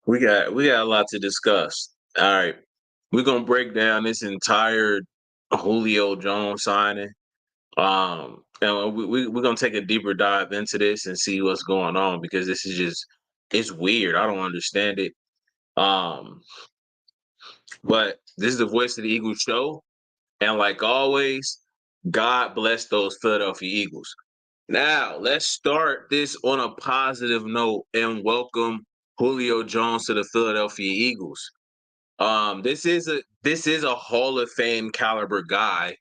We got a lot to discuss. All right. We're gonna break down this entire Julio Jones signing. And we're gonna take a deeper dive into this and see what's going on because this is just it's weird. I don't understand it. Um, but this is the Voice of the Eagles show, and like always, God bless those Philadelphia Eagles. Now, let's start this on a positive note and welcome Julio Jones to the Philadelphia Eagles. This is a Hall of Fame caliber guy.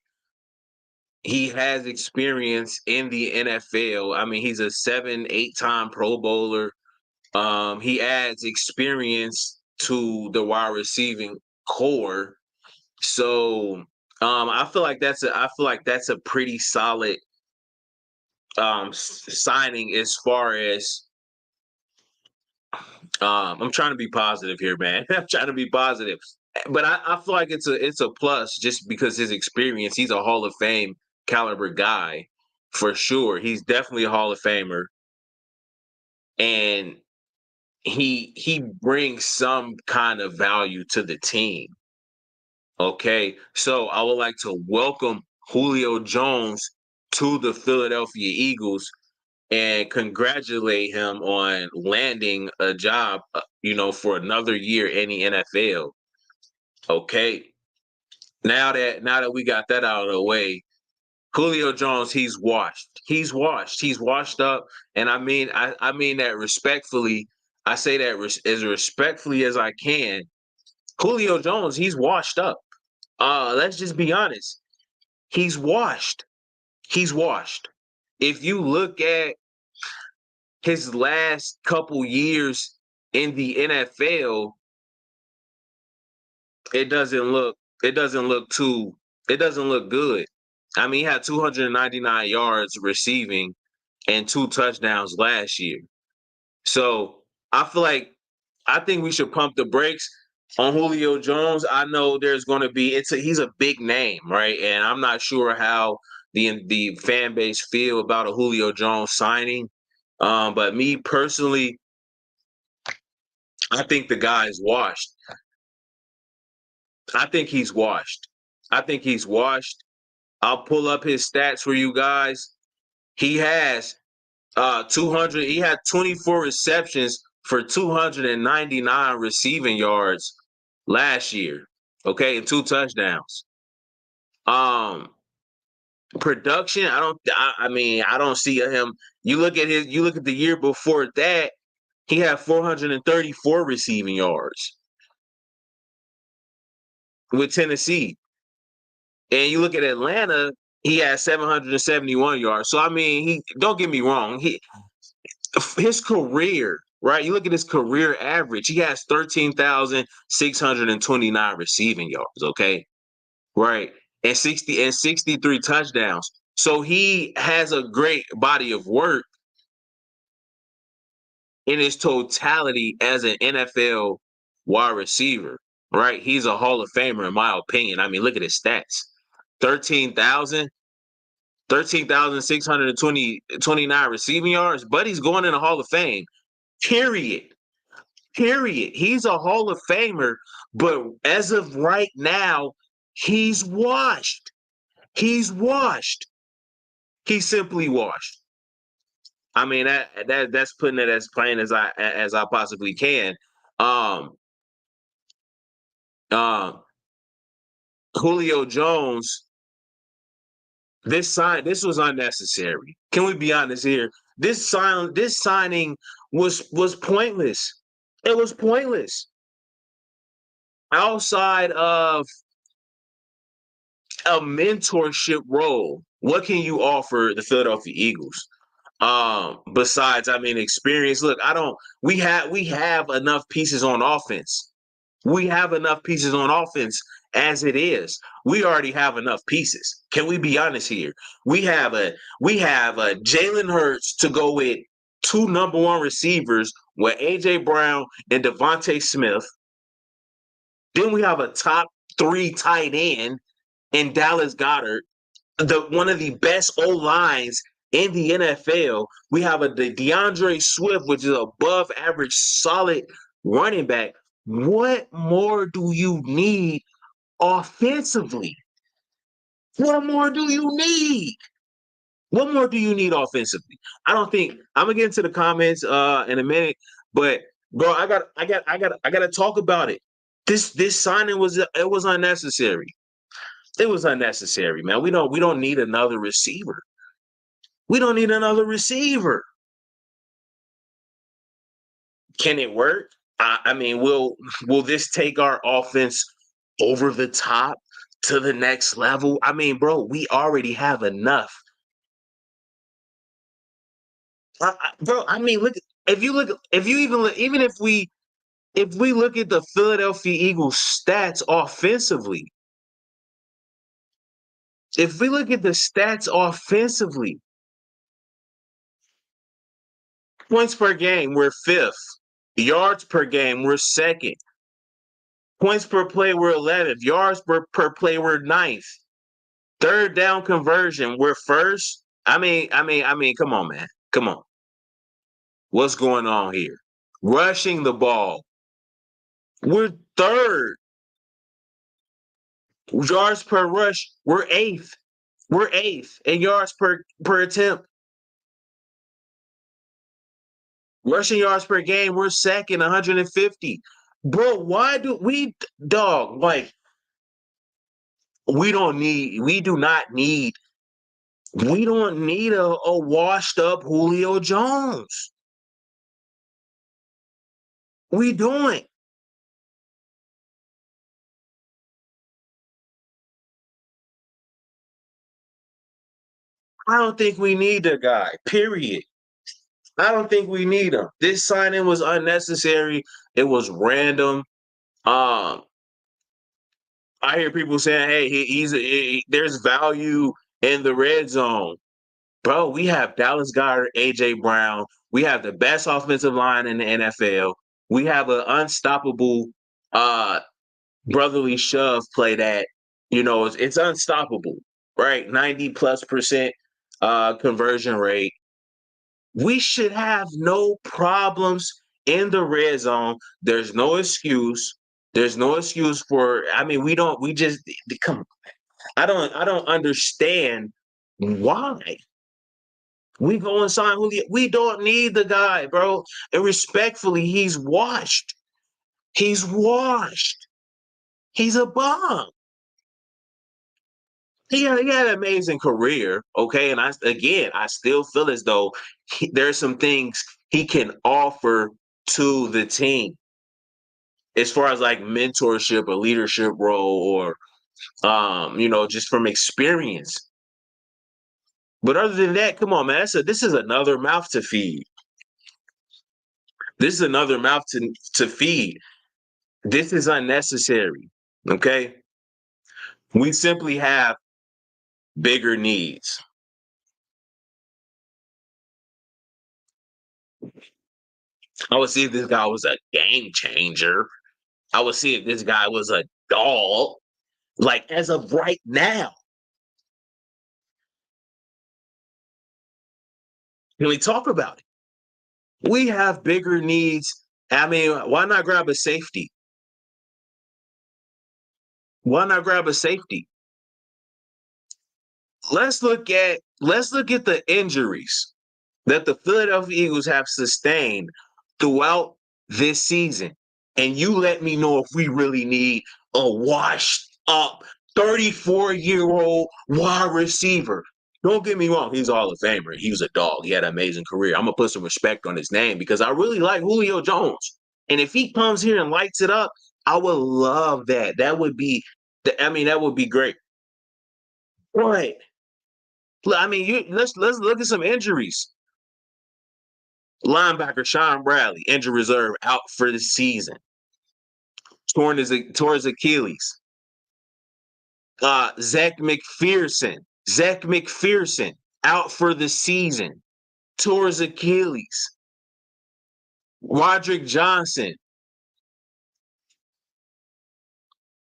He has experience in the NFL. I mean, he's a 7, 8 time Pro Bowler. He adds experience to the wide receiving core. So I feel like that's a pretty solid signing as far as I'm trying to be positive here, man. I'm trying to be positive. But I feel like it's a plus just because his experience. He's a Hall of Fame caliber guy for sure. He's definitely a Hall of Famer, and he brings some kind of value to the team. Okay, so I would like to welcome Julio Jones to the Philadelphia Eagles and congratulate him on landing a job, for another year in the NFL. Okay, now that we got that out of the way, Julio Jones, he's washed. He's washed. He's washed up, and I mean that respectfully. I say that as respectfully as I can. Julio Jones, he's washed up. Let's just be honest. He's washed. He's washed. If you look at his last couple years in the NFL, it doesn't look it doesn't look too it doesn't look good. I mean, he had 299 yards receiving and 2 touchdowns last year. So I think we should pump the brakes on Julio Jones. I know there's going to be he's a big name, right? And I'm not sure how the fan base feel about a Julio Jones signing. But me personally, I think the guy is washed. I think he's washed. I think he's washed. I'll pull up his stats for you guys. He has 200. He had 24 receptions for 299 receiving yards last year. Okay, and 2 touchdowns. Um, Production. I mean, I don't see him. You look at the year before that. He had 434 receiving yards with Tennessee. And you look at Atlanta, he had 771 yards. So I mean, he don't get me wrong, his career, right? You look at his career average, he has 13,629 receiving yards, okay? Right. And 63 touchdowns. So he has a great body of work in his totality as an NFL wide receiver, right? He's a Hall of Famer, in my opinion. I mean, look at his stats. 13,000, 13,629 receiving yards, but he's going in the Hall of Fame. Period. Period. He's a Hall of Famer, but as of right now, he's washed. He's washed. He's simply washed. I mean that's putting it as plain as I possibly can. Um, um, Julio Jones, this was unnecessary. Can we be honest here? This signing was pointless. It was pointless. Outside of a mentorship role, what can you offer the Philadelphia Eagles? Besides, I mean, experience. Look, I don't we have enough pieces on offense. We have enough pieces on offense as it is. We already have enough pieces. Can we be honest here? We have a Jalen Hurts to go with two number one receivers with AJ Brown and Devontae Smith. Then we have a top three tight end in Dallas Goedert, one of the best O lines in the NFL. We have the DeAndre Swift, which is above average, solid running back. What more do you need offensively? What more do you need? What more do you need offensively? I don't think I'm gonna get into the comments in a minute, but bro, I gotta talk about it. This signing was unnecessary. It was unnecessary, man. We don't need another receiver. We don't need another receiver. Can it work? I mean, will this take our offense over the top to the next level? I mean, bro, we already have enough. Bro, I mean, look. If you even look, even if we look at the Philadelphia Eagles stats offensively, if we look at the stats offensively, points per game, we're fifth. Yards per game, we're second. Points per play, we're 11th. Yards per play, we're ninth. Third down conversion, we're first. Come on, man. Come on. What's going on here? Rushing the ball, we're third. Yards per rush, we're eighth. We're eighth in yards per attempt. Rushing yards per game, we're second, 150. Bro, why do we dog like we do not need a washed up Julio Jones. We don't. I don't think we need the guy. Period. I don't think we need him. This signing was unnecessary. It was random. Um, I hear people saying, "Hey, there's value in the red zone." Bro, we have Dallas Goedert, AJ Brown. We have the best offensive line in the NFL. We have an unstoppable brotherly shove play that, it's unstoppable, right? 90+% conversion rate. We should have no problems in the red zone. There's no excuse. There's no excuse for, we just come. I don't understand why. We go and sign Julio. We don't need the guy, bro. And respectfully, he's washed. He's washed. He's a bum. He had an amazing career, okay? And I still feel as though there's some things he can offer to the team as far as like mentorship, a leadership role, or just from experience. But other than that, come on, man. This is another mouth to feed. This is another mouth to feed. This is unnecessary. Okay. We simply have bigger needs. I would see if this guy was a game changer. I would see if this guy was a dog. Like as of right now, can we talk about it? We have bigger needs. I mean, why not grab a safety? Why not grab a safety? Let's look at the injuries that the Philadelphia Eagles have sustained throughout this season. And you let me know if we really need a washed up 34-year-old wide receiver. Don't get me wrong, he's a Hall of Famer. He was a dog. He had an amazing career. I'm gonna put some respect on his name because I really like Julio Jones. And if he comes here and lights it up, I would love that. That would be great. Right. Let's look at some injuries. Linebacker Sean Bradley, injured reserve, out for the season. Torn his Achilles. Zach McPherson, out for the season. Tore his Achilles. Roderick Johnson.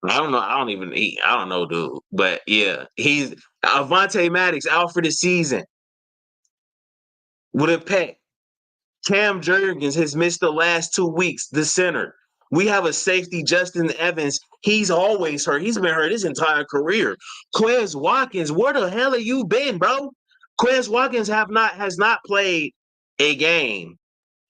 I don't know. I don't know, dude. But yeah, he's Avonte Maddox out for the season with a pec. Cam Jurgens has missed the last 2 weeks, the center. We have a safety, Justin Evans. He's always hurt. He's been hurt his entire career. Quez Watkins, where the hell have you been, bro? Quez Watkins has not played a game.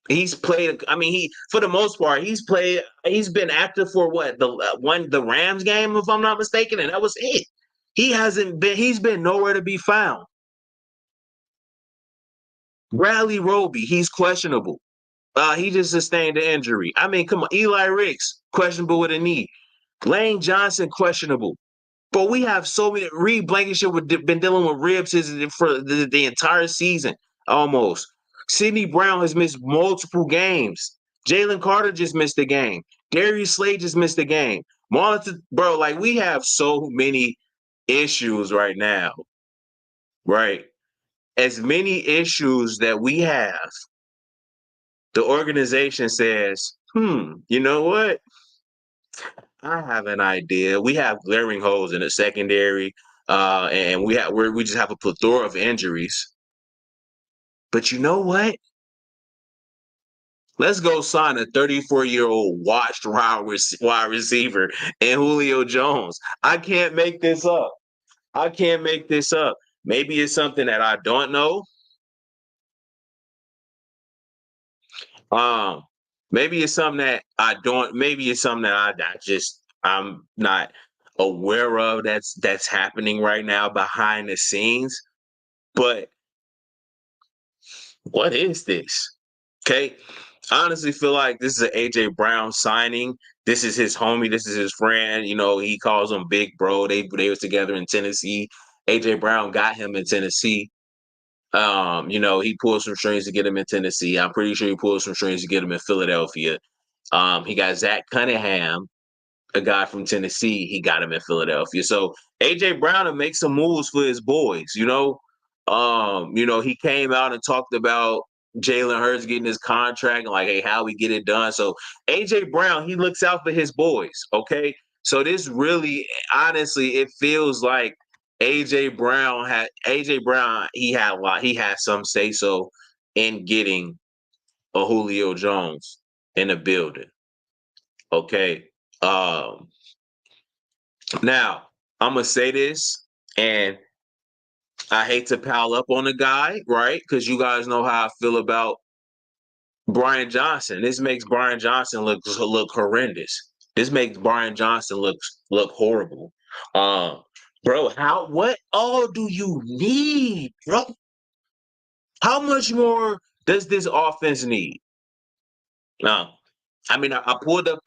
He's played. I mean, he for the most part he's played. He's been active for what the Rams game, if I'm not mistaken, and that was it. He hasn't been. He's been nowhere to be found. Bradley Roby, he's questionable. He just sustained an injury. I mean, come on, Eli Ricks, questionable with a knee. Lane Johnson, questionable. But we have so many. Reed Blankenship been dealing with ribs for the entire season, almost. Sidney Brown has missed multiple games. Jalen Carter just missed a game. Darius Slade just missed a game. Bro, like we have so many issues right now, right? As many issues that we have, the organization says, you know what? I have an idea. We have glaring holes in the secondary, and we just have a plethora of injuries. But you know what? Let's go sign a 34-year-old washed wide receiver and Julio Jones. I can't make this up. I can't make this up. Maybe it's something that I don't know. Maybe it's something that I don't. Maybe it's something that I'm not aware of. That's happening right now behind the scenes. But what is this? Okay. I honestly feel like this is an AJ Brown signing. This is his homie. This is his friend. You know, he calls him Big Bro. They was together in Tennessee. AJ Brown got him in Tennessee. He pulled some strings to get him in Tennessee. I'm pretty sure he pulled some strings to get him in Philadelphia. He got Zach Cunningham, a guy from Tennessee. He got him in Philadelphia. So AJ Brown will make some moves for his boys. He came out and talked about Jalen Hurts getting his contract and like, hey, how we get it done. So AJ Brown, he looks out for his boys. Okay. So this really, honestly, it feels like AJ Brown, he had some say so in getting a Julio Jones in the building. Okay. Now I'm gonna say this, and I hate to pile up on the guy, right? Because you guys know how I feel about Brian Johnson. This makes Brian Johnson look horrendous. This makes Brian Johnson look horrible. Bro, what all do you need, bro? How much more does this offense need? Now, I mean, I pulled up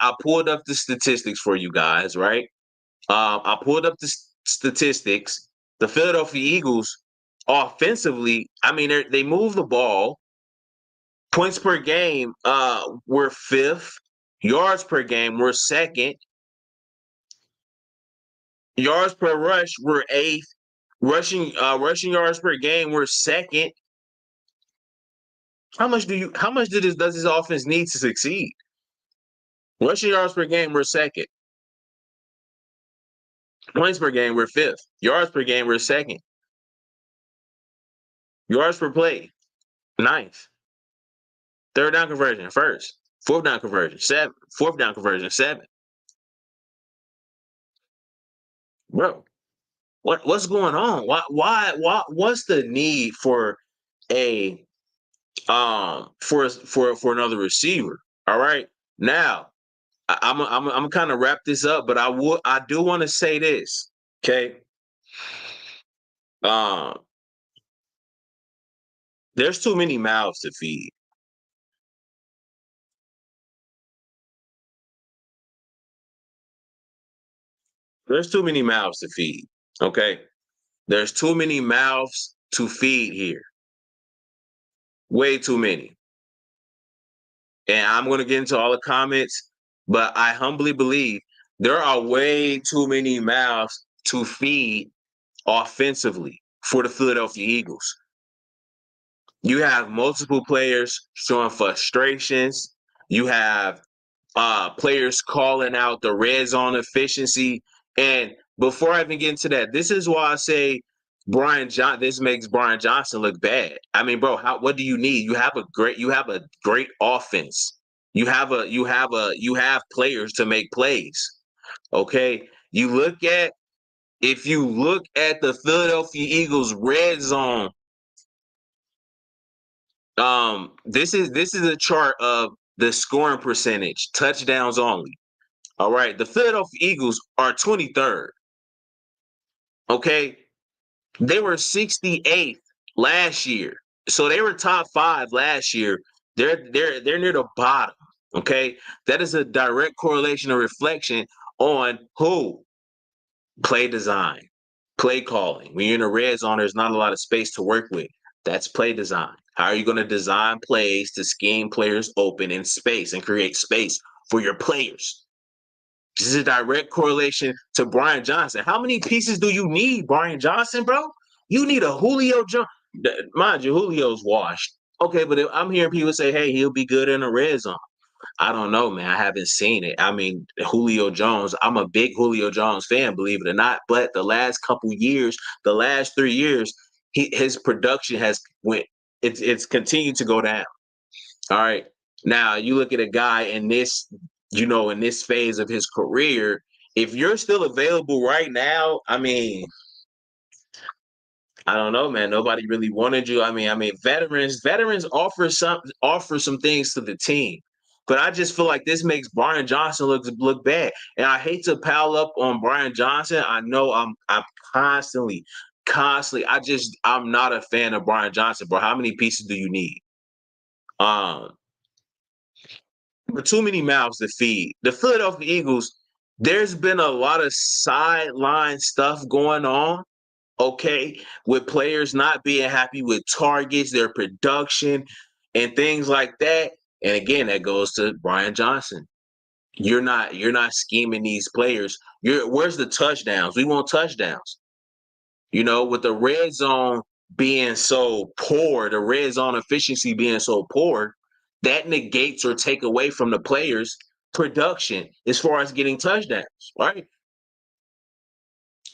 the statistics for you guys, right? I pulled up the statistics. The Philadelphia Eagles, offensively, I mean, they move the ball. Points per game, we're fifth. Yards per game, we're second. Yards per rush, we're eighth. Rushing yards per game, we're second. How much does this offense need to succeed? Rushing yards per game, we're second. Points per game, we're fifth. Yards per game, we're second. Yards per play, ninth. Third down conversion, first. Fourth down conversion, seven. Fourth down conversion, seven. Bro, what's going on? Why what's the need for a for another receiver? All right. Now, I'm kind of wrap this up, but I do want to say this. Okay. There's too many mouths to feed. There's too many mouths to feed. Okay. There's too many mouths to feed here. Way too many. And I'm going to get into all the comments, but I humbly believe there are way too many mouths to feed offensively for the Philadelphia Eagles. You have multiple players showing frustrations. You have players calling out the red zone efficiency. And before I even get into that, this is why I say This makes Brian Johnson look bad. I mean, bro, what do you need? You have a great offense. You have players to make plays. Okay. If you look at the Philadelphia Eagles red zone, this is a chart of the scoring percentage, touchdowns only. All right. The Philadelphia Eagles are 23rd. Okay. They were 68th last year. So they were top 5 last year. They're near the bottom. Okay. That is a direct correlation or reflection on who? Play design, play calling. When you're in a red zone, there's not a lot of space to work with. That's play design. How are you going to design plays to scheme players open in space and create space for your players? This is a direct correlation to Brian Johnson. How many pieces do you need, Brian Johnson, bro? You need a Julio Jones. Mind you, Julio's washed. Okay, but I'm hearing people say, hey, he'll be good in the red zone. I don't know, man. I haven't seen it. I mean, Julio Jones, I'm a big Julio Jones fan, believe it or not. But the last 3 years, his production it's continued to go down. All right. Now you look at a guy in this phase of his career. If you're still available right now, I mean, I don't know, man. Nobody really wanted you. I mean, veterans offer some things to the team. But I just feel like this makes Brian Johnson look bad. And I hate to pile up on Brian Johnson. I know I'm constantly. I'm not a fan of Brian Johnson, bro. How many pieces do you need? But too many mouths to feed. The Philadelphia Eagles, there's been a lot of sideline stuff going on, okay, with players not being happy with targets, their production, and things like that. And again, that goes to Brian Johnson. You're not scheming these players. Where's the touchdowns? We want touchdowns. With the red zone being so poor, the red zone efficiency being so poor, that negates or take away from the players' production as far as getting touchdowns, right?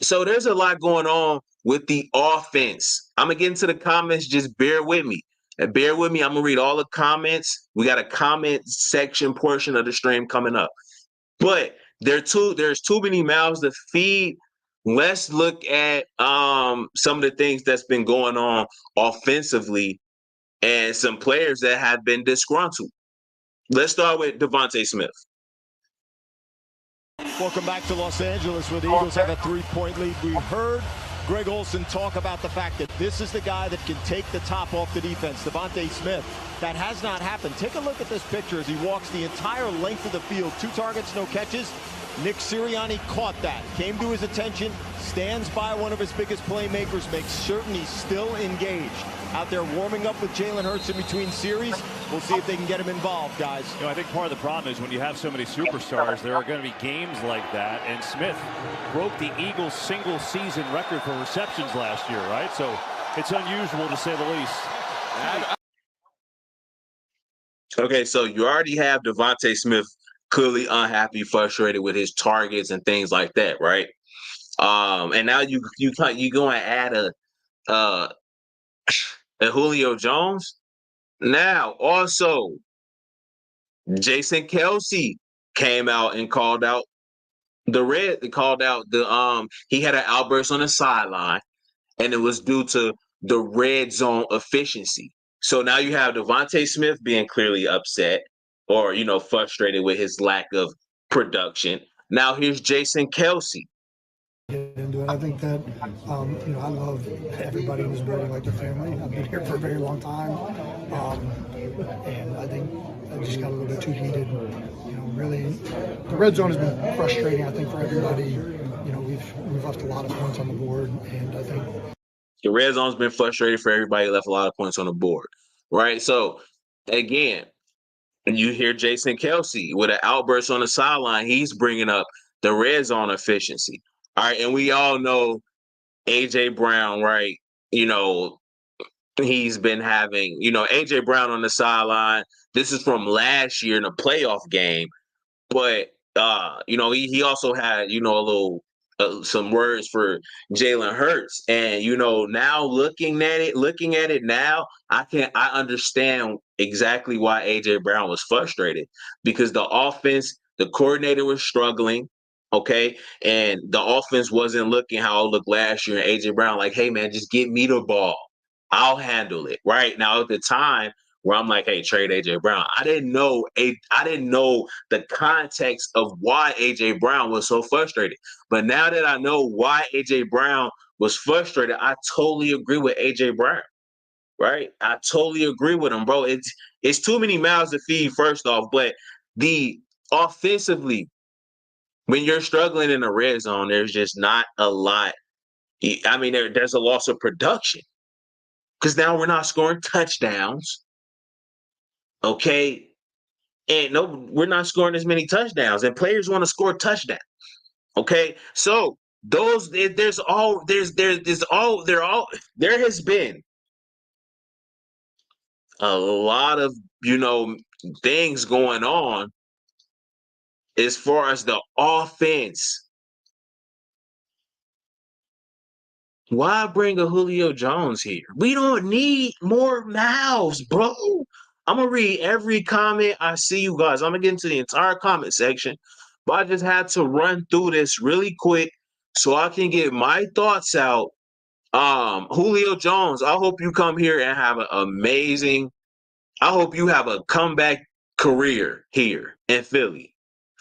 So there's a lot going on with the offense. I'm going to get into the comments. Just bear with me. And bear with me. I'm going to read all the comments. We got a comment section portion of the stream coming up. But there's too many mouths to feed. Let's look at some of the things that's been going on offensively and some players that have been disgruntled. Let's start with Devontae Smith. Welcome back to Los Angeles, where the Eagles have a 3-point lead. We heard Greg Olsen talk about the fact that this is the guy that can take the top off the defense, Devontae Smith. That has not happened. Take a look at this picture as he walks the entire length of the field. 2 targets, no catches. Nick Sirianni caught that, came to his attention, stands by one of his biggest playmakers, makes certain he's still engaged. Out there warming up with Jalen Hurts in between series. We'll see if they can get him involved, guys. I think part of the problem is when you have so many superstars, there are going to be games like that. And Smith broke the Eagles' single-season record for receptions last year, right? So it's unusual to say the least. Okay, so you already have Devontae Smith clearly unhappy, frustrated with his targets and things like that, right? And now you go and add a Julio Jones. Now also Jason Kelsey came out and called out he had an outburst on the sideline, and it was due to the red zone efficiency. So now you have Devontae Smith being clearly upset or, frustrated with his lack of production. Now here's Jason Kelsey. Get into it. I think that, I love everybody in this building like their family. I've been here for a very long time. And I think I just got a little bit too heated. Really, the red zone has been frustrating, I think, for everybody. We've left a lot of points on the board, and I think the red zone's been frustrating for everybody, left a lot of points on the board, right? So, again, you hear Jason Kelsey with an outburst on the sideline. He's bringing up the red zone efficiency. All right, and we all know A.J. Brown, right? He's been having, A.J. Brown on the sideline. This is from last year in a playoff game. But, he also had, a little some words for Jalen Hurts. And now looking at it now, I understand exactly why AJ Brown was frustrated, because the offense, the coordinator was struggling. Okay. And the offense wasn't looking how it looked last year. And AJ Brown, like, hey man, just give me the ball. I'll handle it. Right now at the time, where I'm like, hey, trade AJ Brown. I didn't know the context of why AJ Brown was so frustrated. But now that I know why AJ Brown was frustrated, I totally agree with AJ Brown. Right? I totally agree with him, bro. It's too many mouths to feed, first off, but the offensively, when you're struggling in the red zone, there's just not a lot. I mean, there's a loss of production because now we're not scoring touchdowns. Okay. And no, we're not scoring as many touchdowns, and players want to score touchdowns. Okay. So there has been a lot of, things going on as far as the offense. Why bring a Julio Jones here? We don't need more mouths, bro. I'm going to read every comment I see, you guys. I'm going to get into the entire comment section, but I just had to run through this really quick so I can get my thoughts out. Julio Jones, I hope you come here and have an amazing, I hope you have a comeback career here in Philly.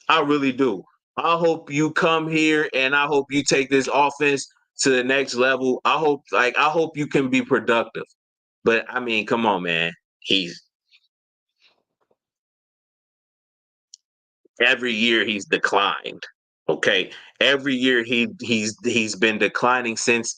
I really do. I hope you come here and I hope you take this offense to the next level. I hope you can be productive. But I mean, come on, man. Every year he's declined. Okay. Every year he's been declining since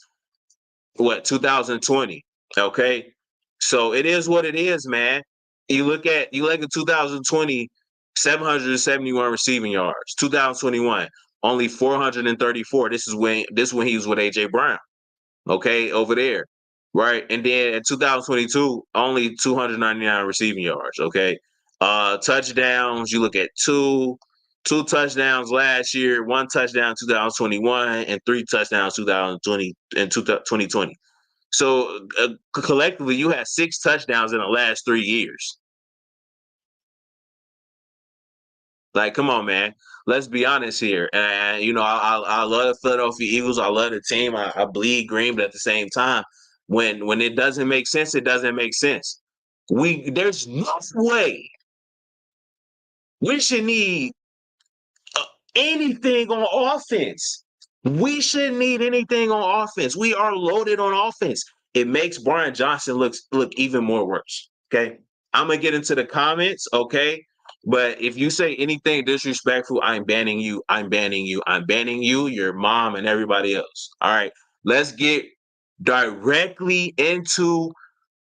2020. Okay. So it is what it is, man. You look at 2020, 771 receiving yards. 2021, only 434. This is when he was with AJ Brown. Okay, over there. Right. And then in 2022, only 299 receiving yards. Okay. Touchdowns, you look at two touchdowns last year, one touchdown 2021, and three touchdowns 2020 and 2020. So collectively, you had 6 touchdowns in the last 3 years. Like, come on, man. Let's be honest here. And I love the Philadelphia Eagles. I love the team. I bleed green, but at the same time, when it doesn't make sense, it doesn't make sense. There's no way we should need anything on offense. We shouldn't need anything on offense. We are loaded on offense. It makes Brian Johnson look even more worse. Okay. I'm gonna get into the comments, okay? But if you say anything disrespectful, I'm banning you. I'm banning you. I'm banning you, your mom, and everybody else. All right. Let's get directly into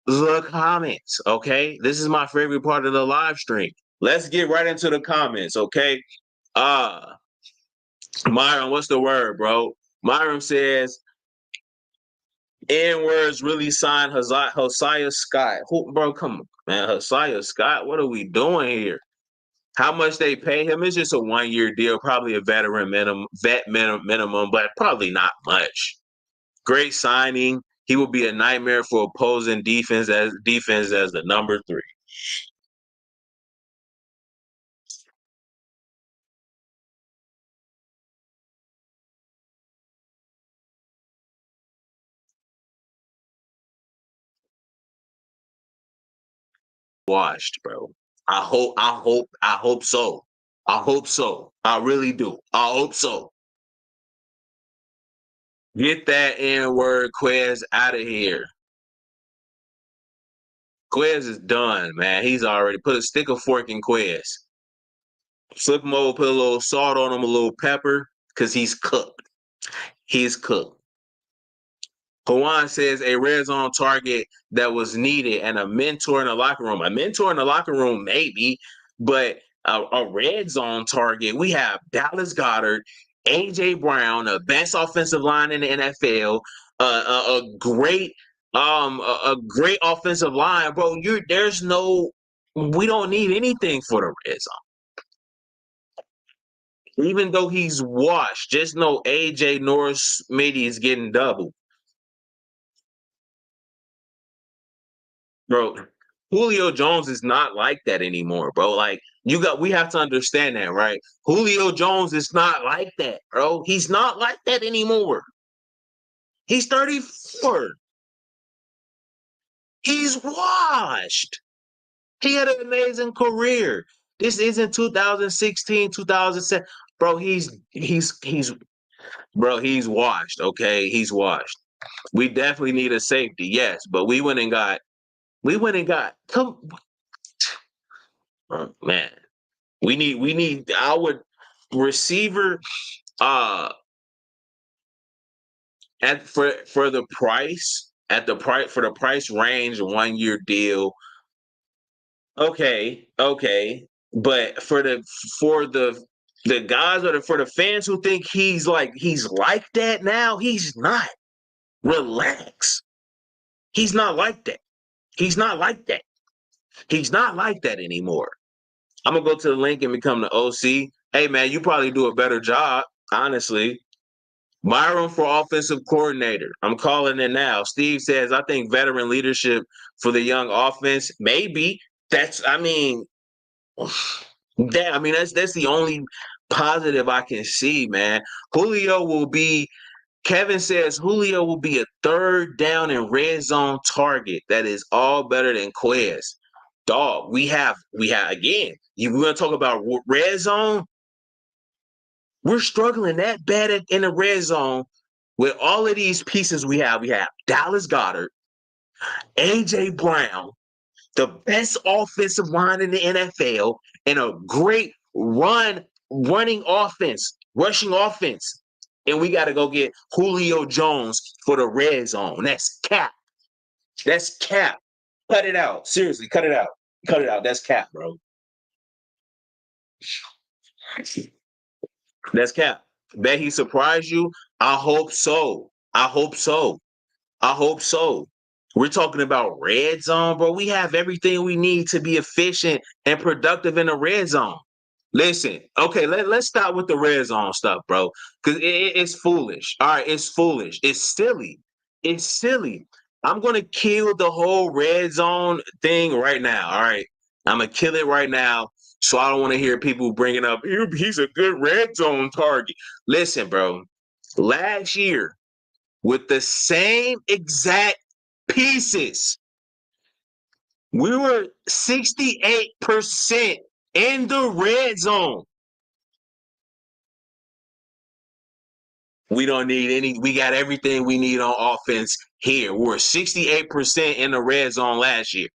the comments, okay? This is my favorite part of the live stream. Let's get right into the comments, okay? Myron, what's the word, bro? Myron says, N-words really signed Hosea Scott. Bro, come on, man. Hosea Scott, what are we doing here? How much they pay him? It's just a 1-year deal, probably a veteran minimum, but probably not much. Great signing. He will be a nightmare for opposing defense as the number 3. Washed, bro. I hope so. I hope so. I really do. I hope so. Get that N-word Quez out of here. Quez is done, man. He's already stick a fork in Quez. Flip him over, put a little salt on him, a little pepper, because he's cooked. He's cooked. Juan says a red zone target that was needed and a mentor in the locker room. A mentor in the locker room, maybe, but a red zone target. We have Dallas Goedert, AJ Brown, the best offensive line in the NFL, a great offensive line, bro. We don't need anything for the red zone. Even though he's washed, just know AJ Norris Smitty is getting double. Bro, Julio Jones is not like that anymore, bro. Like we have to understand that, right? Julio Jones is not like that, bro. He's not like that anymore. He's 34. He's washed. He had an amazing career. This isn't 2016, 2007. Bro, he's washed, okay? He's washed. We definitely need a safety, yes, but we went and got man. We need our receiver at for the price for the price range 1 year deal. Okay. But for the guys or for the fans who think he's like that now, he's not. Relax. He's not like that. He's not like that. He's not like that anymore. I'm gonna go to the link and become the OC. Hey man, you probably do a better job, honestly. Myron for offensive coordinator. I'm calling it now. Steve says, I think veteran leadership for the young offense. Maybe. That's I mean, that's the only positive I can see, man. Kevin says Julio will be a third down and red zone target. That is all better than Quez. Dog, we have again. We're gonna talk about red zone. We're struggling that bad in the red zone with all of these pieces we have. We have Dallas Goedert, AJ Brown, the best offensive line in the NFL, and a great running offense, rushing offense. And we got to go get Julio Jones for the red zone. That's cap. That's cap. Cut it out. Seriously, cut it out. Cut it out. That's cap, bro. That's cap. Bet he surprised you. I hope so. I hope so. I hope so. We're talking about red zone, bro. We have everything we need to be efficient and productive in the red zone. Listen, okay, let's stop with the red zone stuff, bro, because it's foolish. All right, it's foolish. It's silly. It's silly. I'm going to kill the whole red zone thing right now. All right, I'm going to kill it right now. So I don't want to hear people bringing up, he's a good red zone target. Listen, bro, last year, with the same exact pieces, we were 68% in the red zone. We don't need any. We got everything we need on offense here. We were 68% in the red zone last year.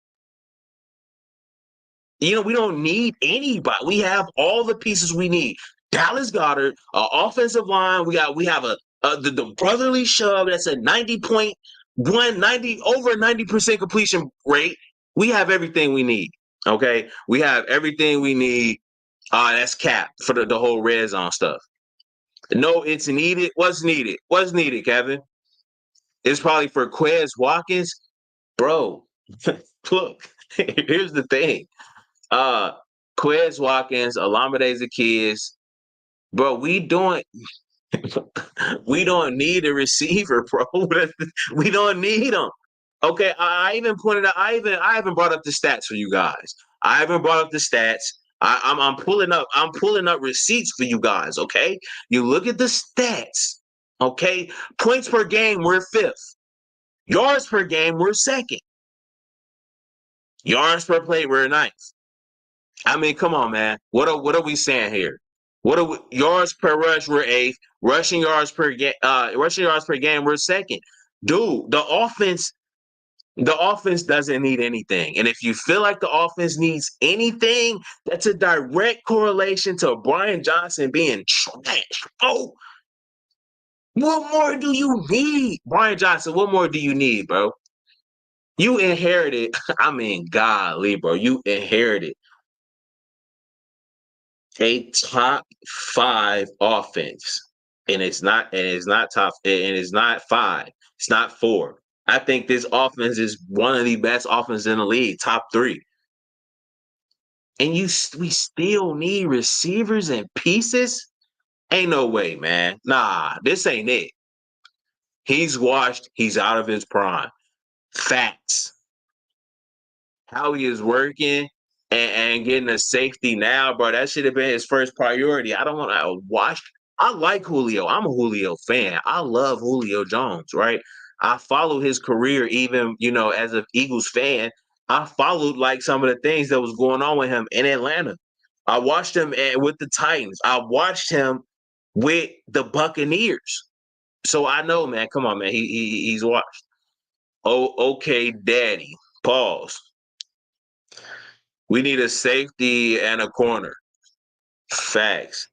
We don't need anybody. We have all the pieces we need. Dallas Goedert, offensive line. We have the brotherly shove. That's a 90.1, over 90% completion rate. We have everything we need. Okay, we have everything we need. That's cap for the whole red zone stuff. No, it's needed. What's needed? What's needed, Kevin? It's probably for Quez Watkins. Bro, look, here's the thing. Quez Watkins, Olamide Zaccheaus. Bro, we don't need a receiver, bro. We don't need them. Okay, I even pointed out. I haven't brought up the stats for you guys. I haven't brought up the stats. I'm pulling up receipts for you guys. Okay, you look at the stats. Okay, points per game we're fifth. Yards per game we're second. Yards per play we're ninth. I mean, come on, man. What are we saying here? Yards per rush we're eighth. Rushing yards per game we're second. Dude, the offense doesn't need anything. And if you feel like the offense needs anything, that's a direct correlation to Brian Johnson being trash. Oh, what more do you need? Brian Johnson, what more do you need, bro? You inherited, golly, bro, you inherited a top 5 offense. And it's not top, and it's not 5. It's not 4. I think this offense is one of the best offenses in the league, top 3. And we still need receivers and pieces. Ain't no way, man. Nah, this ain't it. He's washed. He's out of his prime. Facts. How he is working and getting a safety now, bro, that should have been his first priority. I don't want to watch. I like Julio. I'm a Julio fan. I love Julio Jones, right? I followed his career even, as an Eagles fan. I followed like some of the things that was going on with him in Atlanta. I watched him with the Titans. I watched him with the Buccaneers. So I know, man. Come on, man. He's watched. Oh, okay, daddy. Pause. We need a safety and a corner. Facts.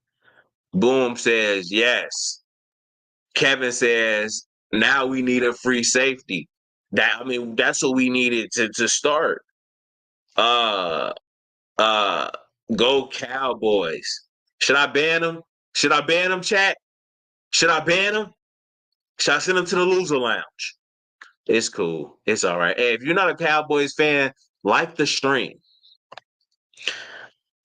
Boom says yes. Kevin says now we need a free safety. That's what we needed to start. Uh uh Go Cowboys. Should I ban them? Should I ban them, chat? Should I ban them? Should I send them to the loser lounge? It's cool. It's all right. Hey, if you're not a Cowboys fan, like the stream.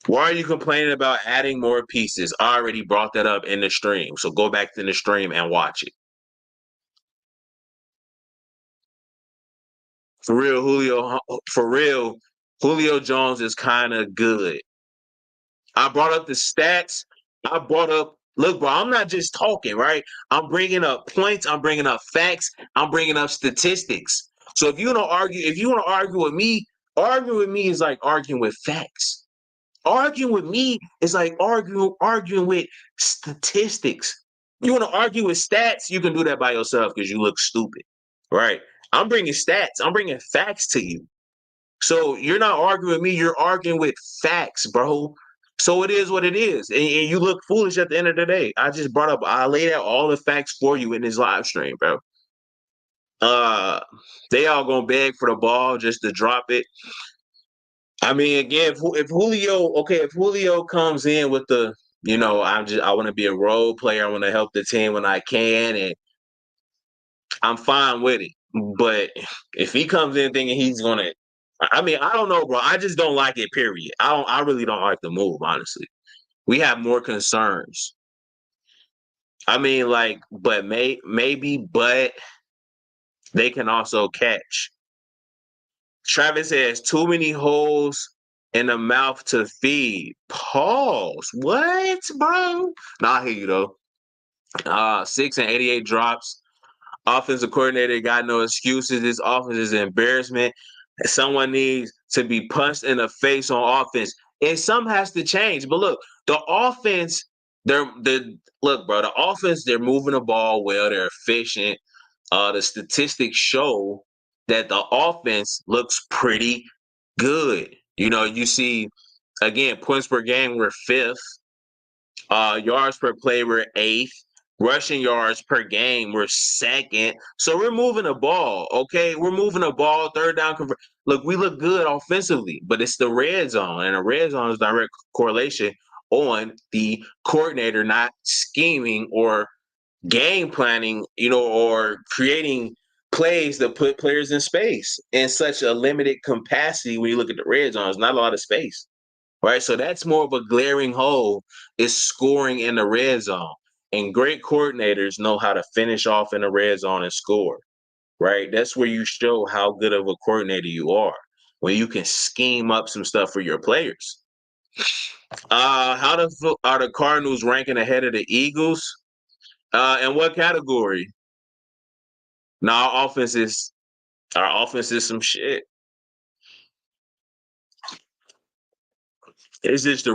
Why are you complaining about adding more pieces? I already brought that up in the stream. So go back to the stream and watch it. For real, Julio Jones is kind of good. I brought up the stats. Look, bro, I'm not just talking, right? I'm bringing up points. I'm bringing up facts. I'm bringing up statistics. So if you want to argue with me, arguing with me is like arguing with facts. Arguing with me is like arguing with statistics. You want to argue with stats, you can do that by yourself because you look stupid, right? I'm bringing stats. I'm bringing facts to you. So you're not arguing with me. You're arguing with facts, bro. So it is what it is. And you look foolish at the end of the day. I laid out all the facts for you in this live stream, bro. They all gonna beg for the ball just to drop it. I mean, again, if Julio comes in with the, I want to be a role player. I want to help the team when I can, and I'm fine with it. But if he comes in thinking he's gonna, I mean, I don't know, bro. I just don't like it. Period. I really don't like the move. Honestly, we have more concerns. I mean, like, but but they can also catch. Travis has too many holes in the mouth to feed. Pause. What, bro? Nah, I hear you though. 6 and 88 drops. Offensive coordinator got no excuses. This offense is an embarrassment. Someone needs to be punched in the face on offense. And some has to change. But look, the offense, the offense, they're moving the ball well, they're efficient. The statistics show that the offense looks pretty good. You see, again, points per game, we're fifth. Yards per play, we're eighth. Rushing yards per game, we're second. So we're moving the ball, okay? We're moving the ball, third down. Look, we look good offensively, but it's the red zone, and the red zone is direct correlation on the coordinator not scheming or game planning, or creating plays that put players in space in such a limited capacity. When you look at the red zone, there's not a lot of space, right? So that's more of a glaring hole, is scoring in the red zone. And great coordinators know how to finish off in the red zone and score, right? That's where you show how good of a coordinator you are, when you can scheme up some stuff for your players. Are the Cardinals ranking ahead of the Eagles? In what category? Now our offense is some shit. It's just the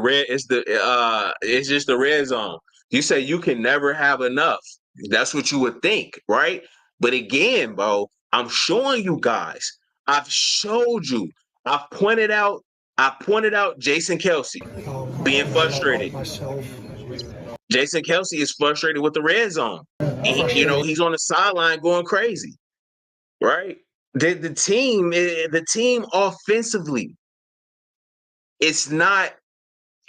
red zone. You say you can never have enough. That's what you would think, right? But again, bro, I'm showing you guys. I've showed you. I pointed out Jason Kelce being frustrated. Jason Kelce is frustrated with the red zone. He's on the sideline going crazy, right? The team offensively, it's not.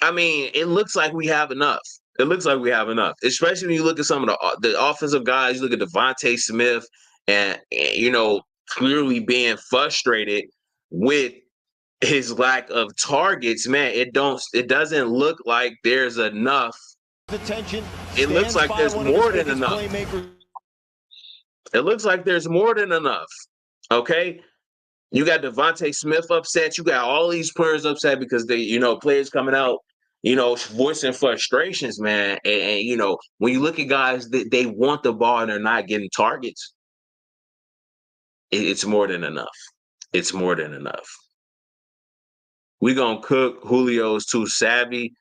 I mean, it looks like we have enough. It looks like we have enough, especially when you look at some of the offensive guys. You look at Devontae Smith, and clearly being frustrated with his lack of targets. Man, it doesn't look like there's enough attention. It looks Stands like by there's one of his more than biggest enough. playmakers. It looks like there's more than enough. Okay. You got Devontae Smith upset. You got all these players upset because players coming out, voicing frustrations, man. And when you look at guys that they want the ball and they're not getting targets, it's more than enough. It's more than enough. We gonna cook. Julio's too savvy.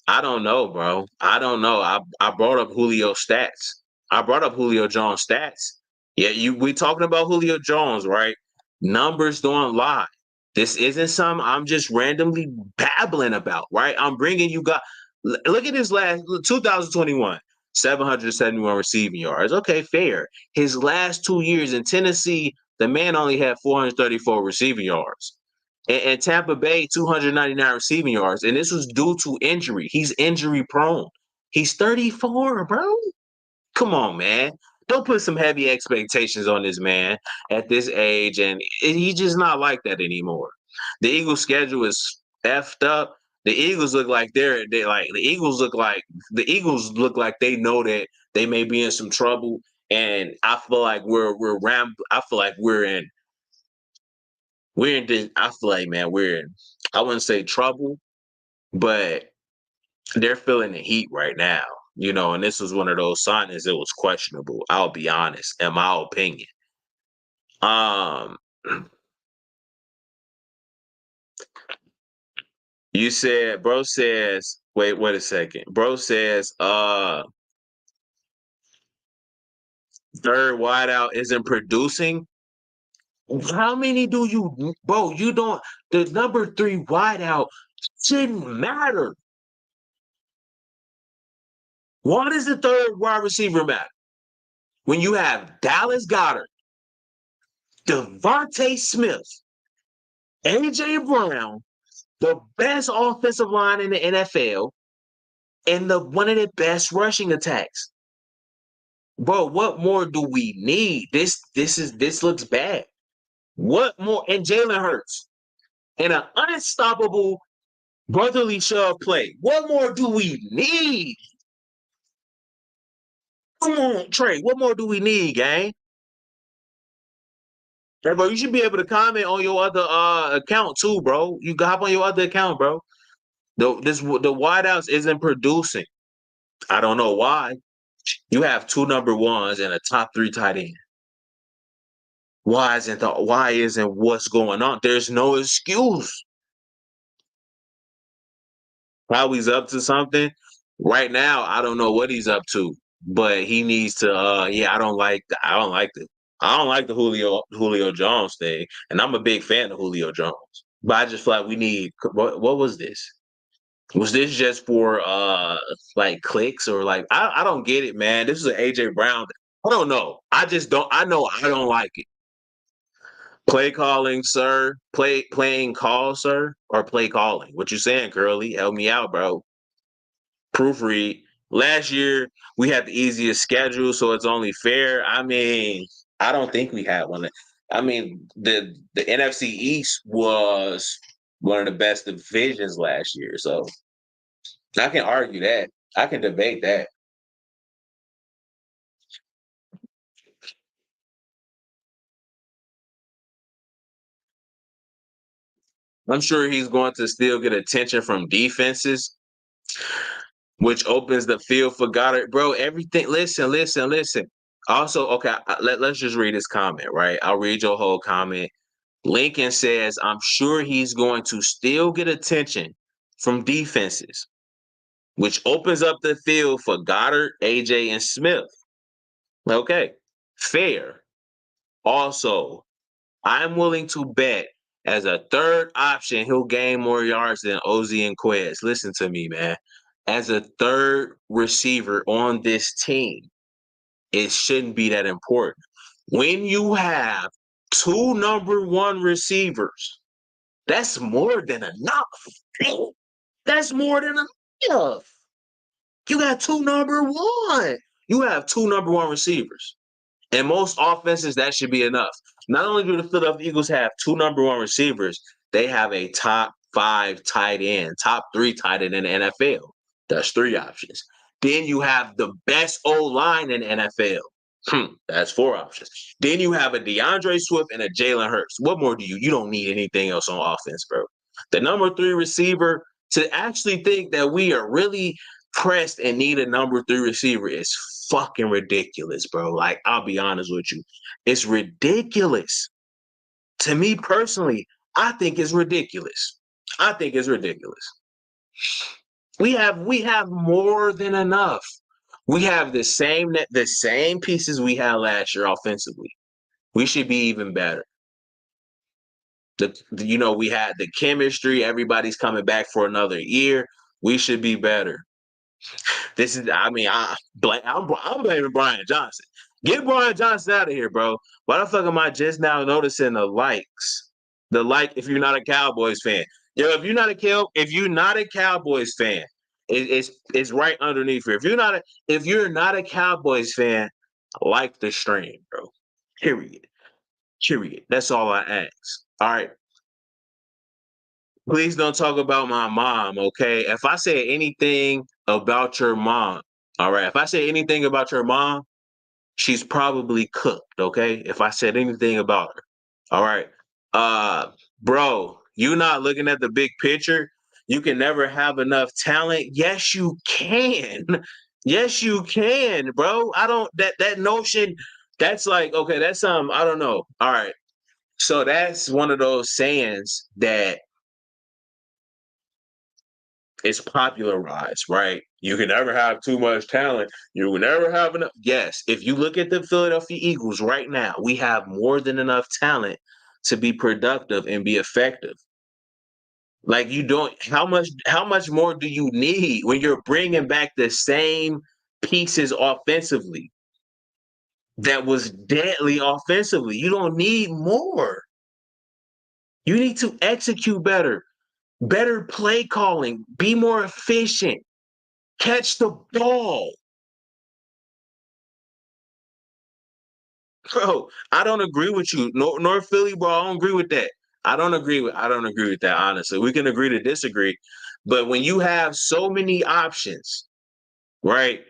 I don't know, bro. I don't know. I brought up Julio stats. I brought up Julio Jones stats. Yeah, we talking about Julio Jones, right? Numbers don't lie. This isn't something I'm just randomly babbling about, right? I'm bringing you guys. Look at his last 2021, 771 receiving yards. Okay, fair. His last 2 years in Tennessee, the man only had 434 receiving yards. And Tampa Bay, 299 receiving yards. And this was due to injury. He's injury prone. He's 34, bro. Come on, man. Don't put some heavy expectations on this man at this age. And he's just not like that anymore. The Eagles' schedule is effed up. The Eagles look like the Eagles look like they know that they may be in some trouble. And I feel like I feel like, man, I wouldn't say trouble, but they're feeling the heat right now, and this was one of those signings that was questionable. I'll be honest, in my opinion. Um, bro says, wait a second. Bro says, third wideout isn't producing. How many do you, bro? You don't, the number 3 wideout shouldn't matter. Why does the third wide receiver matter? When you have Dallas Goedert, Devontae Smith, A.J. Brown, the best offensive line in the NFL, and one of the best rushing attacks. Bro, what more do we need? This looks bad. What more? And Jalen Hurts and an unstoppable brotherly shove play. What more do we need? Come on, Trey. What more do we need, gang? Hey, bro, you should be able to comment on your other account too, bro. You can hop on your other account, bro. The wideouts isn't producing. I don't know why. You have 2 number ones and a top 3 tight end. Why isn't what's going on? There's no excuse. How he's up to something right now, I don't know what he's up to, but he needs to. I don't like the Julio Jones thing, and I'm a big fan of Julio Jones. But I just feel like we need. What was this? Was this just for like clicks or like I don't get it, man. This is an AJ Brown. I don't know. I just don't. I know I don't like it. Play calling, sir. Playing call, sir, or play calling. What you saying, Curly? Help me out, bro. Proofread. Last year we had the easiest schedule, so it's only fair. I mean, I don't think we had one. I mean, the NFC East was one of the best divisions last year, so I can argue that. I can debate that. I'm sure he's going to still get attention from defenses, which opens the field for Goddard. Bro, everything. Listen. Also, okay, let's just read his comment, right? I'll read your whole comment. Lincoln says, I'm sure he's going to still get attention from defenses, which opens up the field for Goddard, AJ, and Smith. Okay, fair. Also, I'm willing to bet as a third option, he'll gain more yards than Ozzie and Quez. Listen to me, man. As a third receiver on this team, it shouldn't be that important. When you have 2 number 1 receivers, that's more than enough. That's more than enough. You got 2 number 1. You have 2 number 1 receivers. And most offenses, that should be enough. Not only do the Philadelphia Eagles have 2 number 1 receivers, they have a top 5 tight end, top 3 tight end in the NFL. That's 3 options. Then you have the best O-line in the NFL. That's 4 options. Then you have a DeAndre Swift and a Jalen Hurts. What more do you don't need anything else on offense, bro. The number 3 receiver, to actually think that we are really pressed and need a number 3 receiver is fucking ridiculous, bro. Like, I'll be honest with you. It's ridiculous. To me personally, I think it's ridiculous. I think it's ridiculous. We have more than enough. We have the same pieces we had last year offensively. We should be even better. We had the chemistry. Everybody's coming back for another year. We should be better. I'm blaming Brian Johnson. Get Brian Johnson out of here, bro. Why the fuck am I just now noticing the likes? The like if you're not a Cowboys fan. Yo, if you're not a Cowboys fan, it's right underneath here. If you're not a Cowboys fan, like the stream, bro. Period. That's all I ask. All right. Please don't talk about my mom, okay? If I say anything about your mom, all right? If I say anything about your mom, she's probably cooked, okay? If I said anything about her. All right. Bro, you not looking at the big picture. You can never have enough talent. Yes, you can. Yes, you can, bro. I don't that notion, that's like, okay, that's something, I don't know. All right. So that's one of those sayings that it's popularized, right? You can never have too much talent. You will never have enough. Yes, if you look at the Philadelphia Eagles right now, we have more than enough talent to be productive and be effective. Like, you don't. How much more do you need when you're bringing back the same pieces offensively that was deadly offensively? You don't need more. You need to execute better play calling, be more efficient. Catch the ball. Bro, I don't agree with you. Nor Philly, bro. I don't agree with that. I don't agree with that, honestly. We can agree to disagree. But when you have so many options, right?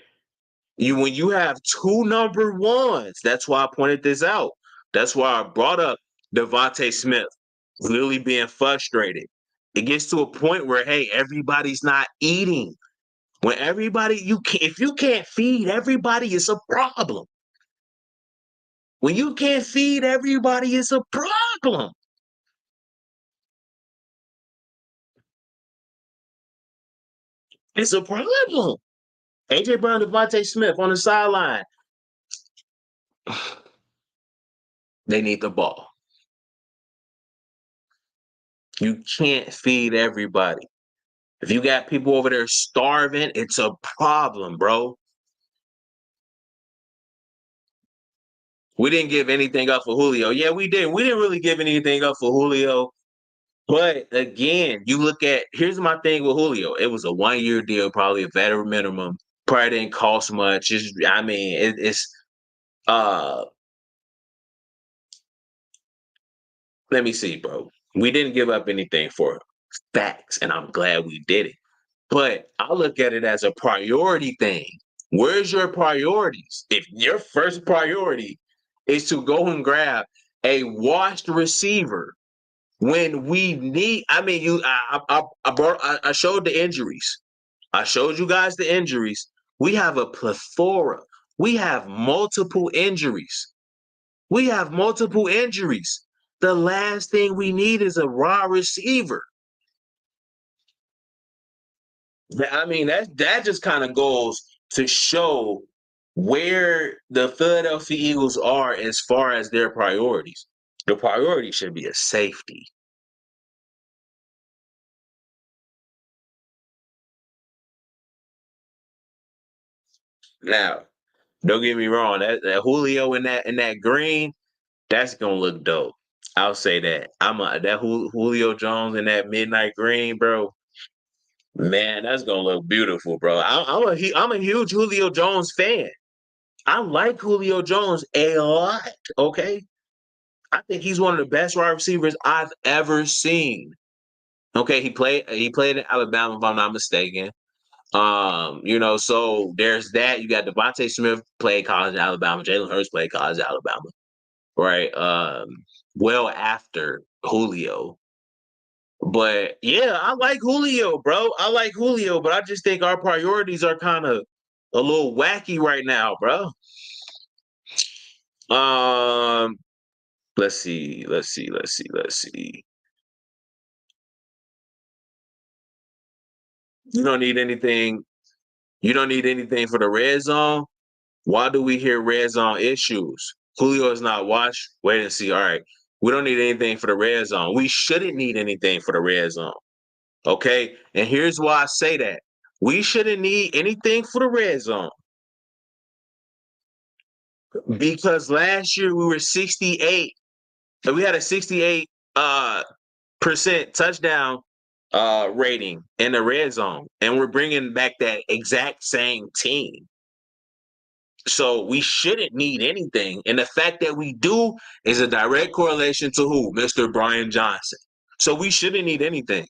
When you have 2 number ones, that's why I pointed this out. That's why I brought up Devontae Smith really being frustrated. It gets to a point where, hey, everybody's not eating. When if you can't feed everybody, it's a problem. When you can't feed everybody, it's a problem. It's a problem. AJ Brown, Devontae Smith on the sideline. They need the ball. You can't feed everybody. If you got people over there starving, it's a problem, bro. We didn't give anything up for Julio. Yeah, we did. We didn't really give anything up for Julio. But again, here's my thing with Julio. It was a 1-year deal, probably a veteran minimum. Probably didn't cost much. Let me see, bro. We didn't give up anything for facts, and I'm glad we did it. But I look at it as a priority thing. Where's your priorities? If your first priority is to go and grab a washed receiver when we need, I showed the injuries. I showed you guys the injuries. We have a plethora. We have multiple injuries. The last thing we need is a raw receiver. That just kind of goes to show where the Philadelphia Eagles are as far as their priorities. The priority should be a safety. Now, don't get me wrong, that Julio in that green, that's gonna look dope. I'll say that. That Julio Jones in that midnight green, bro. Man, that's gonna look beautiful, bro. I'm a huge Julio Jones fan. I like Julio Jones a lot. Okay, I think he's one of the best wide receivers I've ever seen. Okay, he played in Alabama, if I'm not mistaken. So there's that. You got Devontae Smith played college at Alabama. Jalen Hurts played college at Alabama, right? Well after Julio. But yeah, I like Julio, bro. I like Julio, but I just think our priorities are kind of a little wacky right now, bro. Let's see. You don't need anything. You don't need anything for the red zone. Why do we hear red zone issues? Julio is not washed. Wait and see. All right. We don't need anything for the red zone. We shouldn't need anything for the red zone. Okay. And here's why I say that. We shouldn't need anything for the red zone. Because last year we were 68. We had a 68 percent touchdown rating in the red zone. And we're bringing back that exact same team. So we shouldn't need anything. And the fact that we do is a direct correlation to who? Mr. Brian Johnson. So we shouldn't need anything.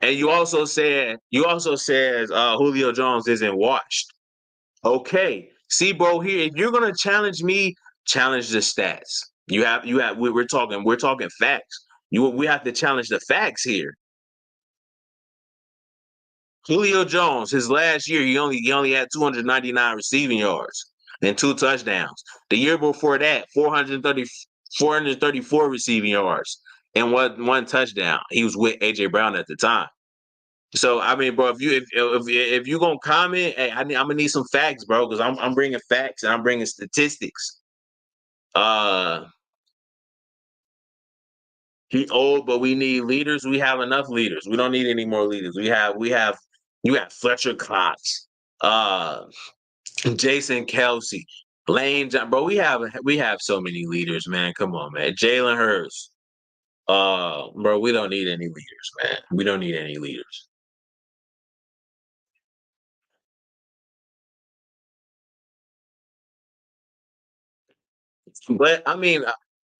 And you also said Julio Jones isn't washed. Okay. See, bro, here, if you're gonna challenge me, challenge the stats. We're talking facts. We have to challenge the facts here. Julio Jones, his last year, he only had 299 receiving yards and 2 touchdowns. The year before that, 434 receiving yards and one touchdown. He was with AJ Brown at the time. So I mean, bro, if you gonna comment, hey, I'm gonna need some facts, bro, because I'm bringing facts and I'm bringing statistics. He old, but we need leaders. We have enough leaders. We don't need any more leaders. You have Fletcher Cox, Jason Kelsey, Lane John. Bro, we have so many leaders, man. Come on, man. Jalen Hurts. Bro, we don't need any leaders, man. We don't need any leaders. But I mean,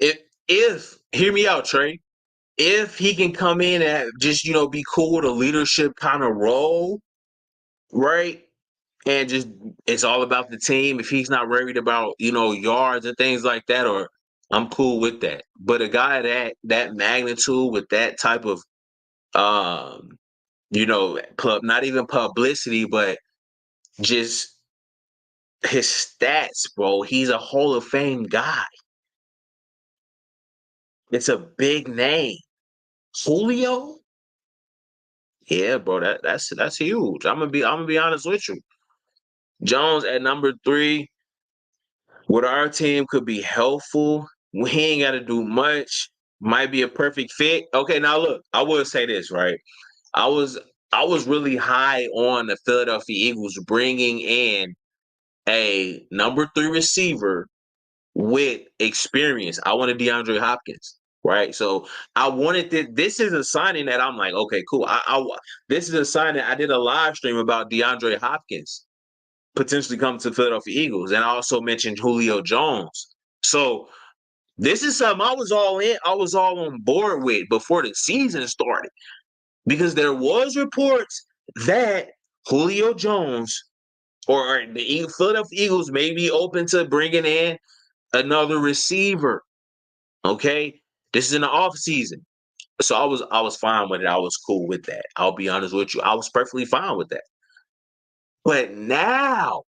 if hear me out, Trey. If he can come in and just be cool with a leadership kind of role, right? And just it's all about the team. If he's not worried about yards and things like that, or I'm cool with that. But a guy that magnitude with that type of not even publicity, but just his stats, bro. He's a Hall of Fame guy. It's a big name. Julio? Yeah, bro, that's huge. I'm gonna be honest with you. Jones at number 3 with our team could be helpful. We ain't got to do much. Might be a perfect fit. Okay, now look, I will say this, right? I was I was really high on the Philadelphia Eagles bringing in a number 3 receiver with experience. I wanted DeAndre Hopkins, right? So I wanted this is a signing that I'm like, okay, cool. This is a sign that I did a live stream about DeAndre Hopkins potentially coming to Philadelphia Eagles, and I also mentioned Julio Jones. So this is something I was all in. I was all on board with before the season started because there was reports that Julio Jones or the Philadelphia Eagles may be open to bringing in another receiver. Okay, this is in the off season, so I was fine with it. I was cool with that. I'll be honest with you, I was perfectly fine with that. But now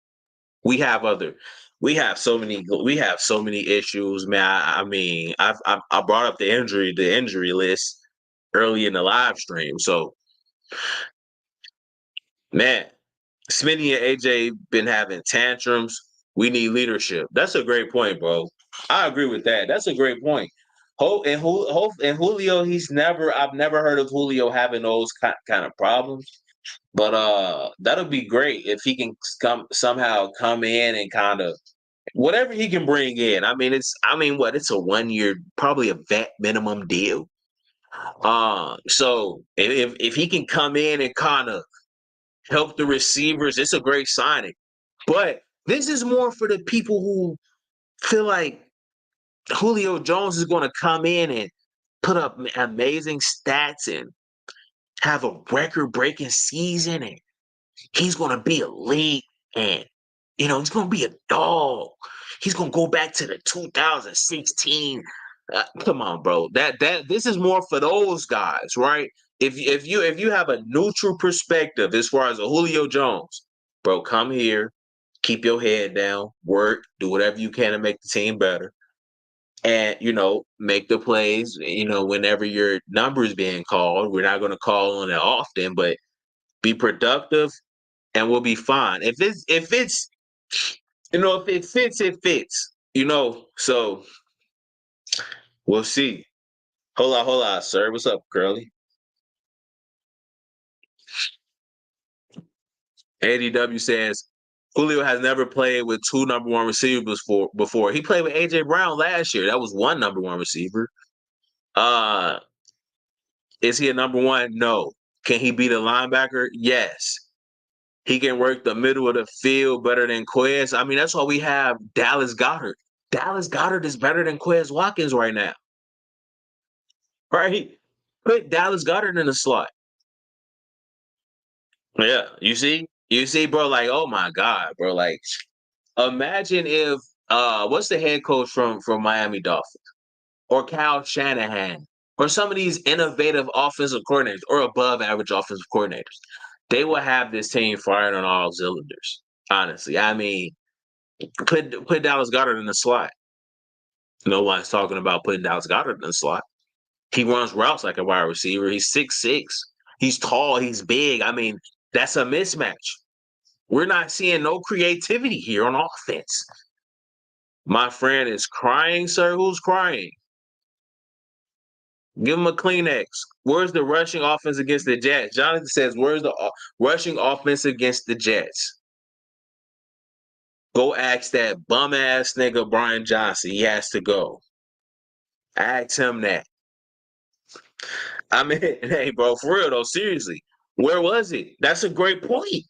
we have other, we have so many issues, man. I mean, I brought up the injury list early in the live stream. So, man, Smitty and AJ been having tantrums. We need leadership. That's a great point, bro. I agree with that. That's a great point. And Julio, I've never heard of Julio having those kind of problems. But that'll be great if he can somehow come in and kind of whatever he can bring in. It's a 1 year, probably a vet minimum deal. So if he can come in and kind of help the receivers, it's a great signing. But this is more for the people who feel like Julio Jones is going to come in and put up amazing stats and have a record-breaking season and He's going to be elite, and he's going to be a dog. He's going to go back to the 2016. Come on, bro. This is more for those guys, right? If you have a neutral perspective as far as a Julio Jones, bro, come here, keep your head down, work, do whatever you can to make the team better, and make the plays. Whenever your number is being called, we're not going to call on it often, but be productive, and we'll be fine. If it fits, it fits. So we'll see. Hold on, sir. What's up, Curly? ADW says Julio has never played with two number one receivers before. He played with AJ Brown last year. That was one number one receiver. Is he a number one? No. Can he beat a linebacker? Yes. He can work the middle of the field better than Quez. I mean, that's why we have Dallas Goedert. Dallas Goedert is better than Quez Watkins right now. Right? Put Dallas Goedert in the slot. Yeah, you see, bro. Like, oh my God, bro. Like, imagine if what's the head coach from Miami Dolphins or Kyle Shanahan or some of these innovative offensive coordinators or above average offensive coordinators, they will have this team firing on all cylinders. Honestly, I mean, put Dallas Goedert in the slot. No one's talking about putting Dallas Goedert in the slot. He runs routes like a wide receiver. He's 6'6". He's tall. He's big. I mean, that's a mismatch. We're not seeing no creativity here on offense. My friend is crying, sir. Who's crying? Give him a Kleenex. Where's the rushing offense against the Jets? Jonathan says, where's the rushing offense against the Jets? Go ask that bum-ass nigga Brian Johnson. He has to go. Ask him that. I mean, hey, bro, for real, though, seriously. Where was it? That's a great point.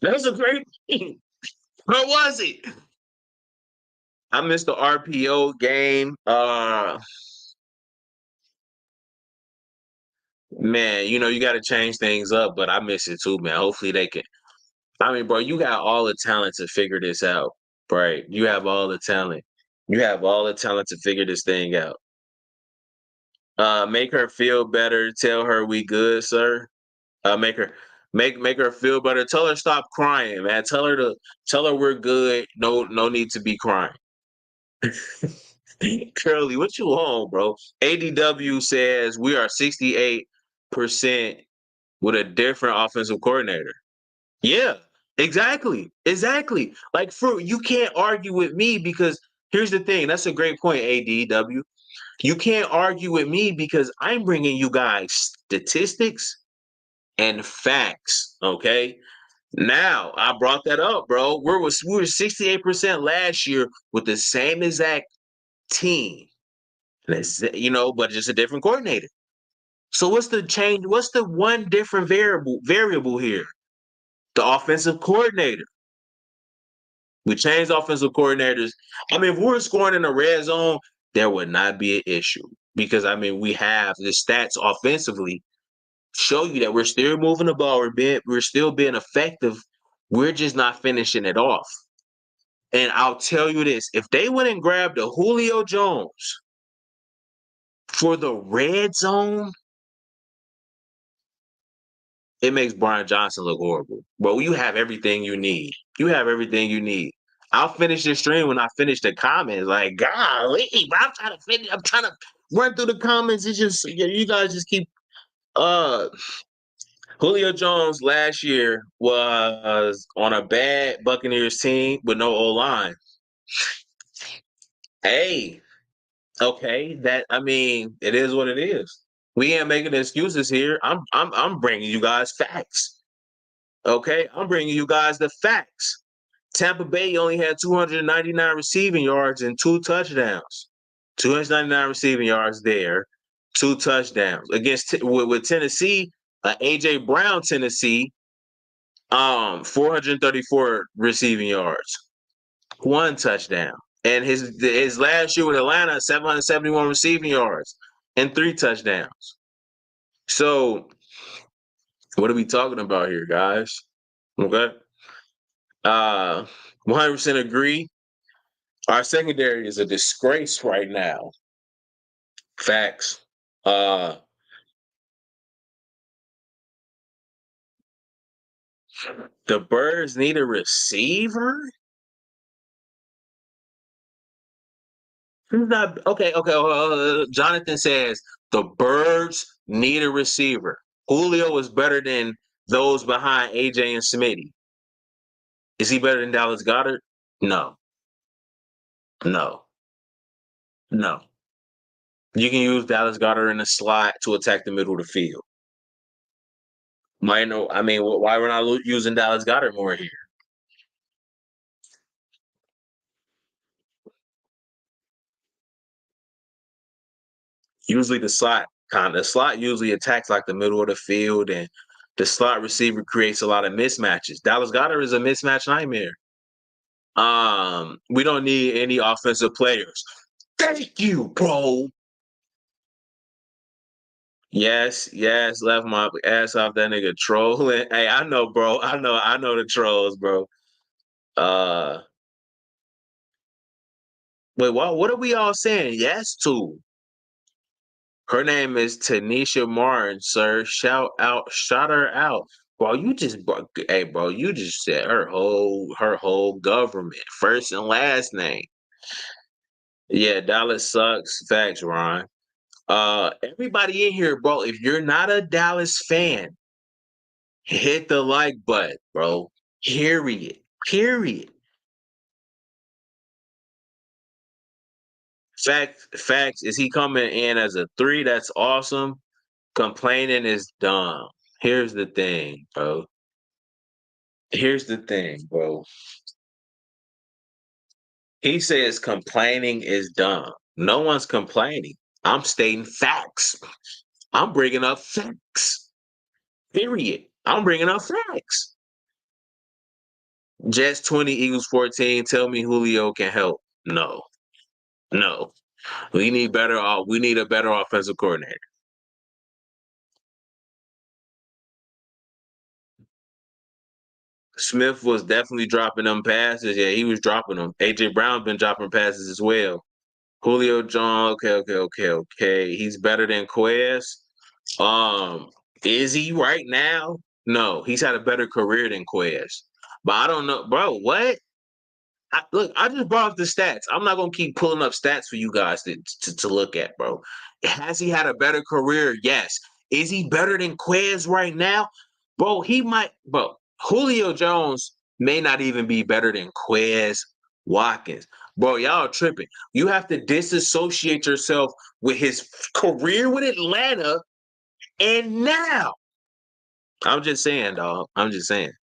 That's a great point. Where was it? I missed the RPO game. Man, you got to change things up, but I miss it too, man. Hopefully they can. I mean, bro, you got all the talent to figure this out, right? You have all the talent. You have all the talent to figure this thing out. Make her feel better. Tell her we good, sir. Make her feel better. Tell her stop crying, man. Tell her we're good. No need to be crying. Curly, what you on, bro? ADW says we are 68% with a different offensive coordinator. Yeah, exactly. Like, you can't argue with me because here's the thing. That's a great point, ADW. You can't argue with me because I'm bringing you guys statistics and facts, okay? Now, I brought that up, bro. We were 68% last year with the same exact team. But just a different coordinator. So what's the change? What's the one different variable here? The offensive coordinator. We changed offensive coordinators. I mean, if we were scoring in the red zone, there would not be an issue because, I mean, we have the stats offensively show you that we're still moving the ball. We're still being effective. We're just not finishing it off. And I'll tell you this, if they went and grabbed a Julio Jones for the red zone, it makes Brian Johnson look horrible. But you have everything you need. I'll finish this stream when I finish the comments. Like, golly, I'm trying to finish. I'm trying to run through the comments. It's just you guys just keep. Julio Jones last year was on a bad Buccaneers team with no O-line. Hey, okay, it is what it is. We ain't making excuses here. I'm bringing you guys facts. Okay, I'm bringing you guys the facts. Tampa Bay only had 299 receiving yards and 2 touchdowns. 299 receiving yards there, 2 touchdowns with Tennessee. AJ Brown, Tennessee, 434 receiving yards, 1 touchdown. And his last year with Atlanta, 771 receiving yards and 3 touchdowns. So What are we talking about here, guys? Okay. 100% agree. Our secondary is a disgrace right now. Facts. The Birds need a receiver? Who's not okay? Okay. Jonathan says the Birds need a receiver. Julio is better than those behind AJ and Smitty. Is he better than Dallas Goedert? No. No. No. You can use Dallas Goedert in the slot to attack the middle of the field. Why no? I mean, why we're not using Dallas Goedert more here? Usually the slot usually attacks like the middle of the field, and the slot receiver creates a lot of mismatches. Dallas Goedert is a mismatch nightmare. We don't need any offensive players. Thank you, bro. Yes, left my ass off that nigga trolling. Hey, I know, bro. I know the trolls, bro. Uh Wait, what are we all saying yes to? Her name is Tanisha Martin, sir. Shout her out. Bro, hey bro, you just said her whole government, first and last name. Yeah, Dallas sucks. Facts, Ron. Everybody in here, bro, if you're not a Dallas fan, hit the like button, bro. Period. Period. Facts. Is he coming in as a 3? That's awesome. Complaining is dumb. Here's the thing, bro. Here's the thing, bro. He says complaining is dumb. No one's complaining. I'm stating facts. I'm bringing up facts. Period. I'm bringing up facts. Jets 20, Eagles 14. Tell me Julio can help. No. No. We need a better offensive coordinator. Smith was definitely dropping them passes. Yeah, he was dropping them. AJ Brown been dropping passes as well. Julio John, okay. He's better than Quez. Is he right now? No, he's had a better career than Quez. But I don't know, bro. What? Look, I just brought up the stats. I'm not gonna keep pulling up stats for you guys to look at, bro. Has he had a better career? Yes. Is he better than Quez right now? Bro, he might, bro. Julio Jones may not even be better than Quez Watkins. Bro, y'all are tripping. You have to disassociate yourself with his career with Atlanta and now. I'm just saying, dog. I'm just saying.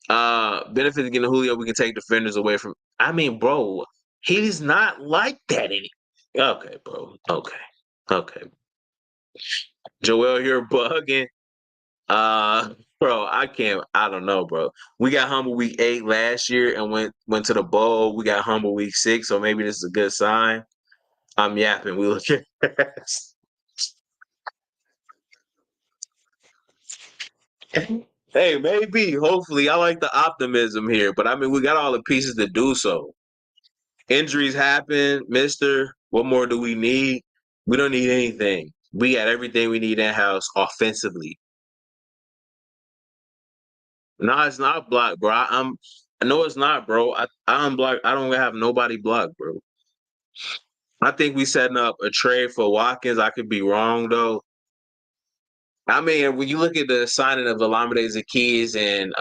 Benefits of getting Julio, we can take defenders away from. I mean, bro, he's not like that any. Okay, bro. Okay. Joel, you're bugging. Bro, I can't. I don't know, bro. We got humble week 8 last year and went to the bowl. We got humble week 6, so maybe this is a good sign. I'm yapping. We look at. Hey, maybe. Hopefully, I like the optimism here, but I mean, we got all the pieces to do so. Injuries happen, Mister. What more do we need? We don't need anything. We got everything we need in house offensively. No, it's not blocked, bro. I know it's not, bro. I unblock. I don't have nobody blocked, bro. I think we setting up a trade for Watkins. I could be wrong though. I mean, when you look at the signing of Olamide Zaccheaus and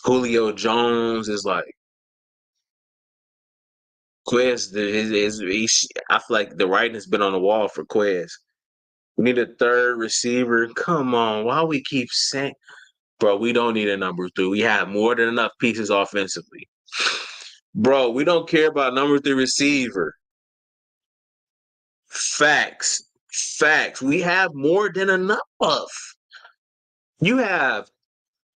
Julio Jones, is like Quez. I feel like the writing has been on the wall for Quez. We need a third receiver. Come on, why we keep saying, bro? We don't need a number 3. We have more than enough pieces offensively, bro. We don't care about number 3 receiver. Facts. We have more than enough. You have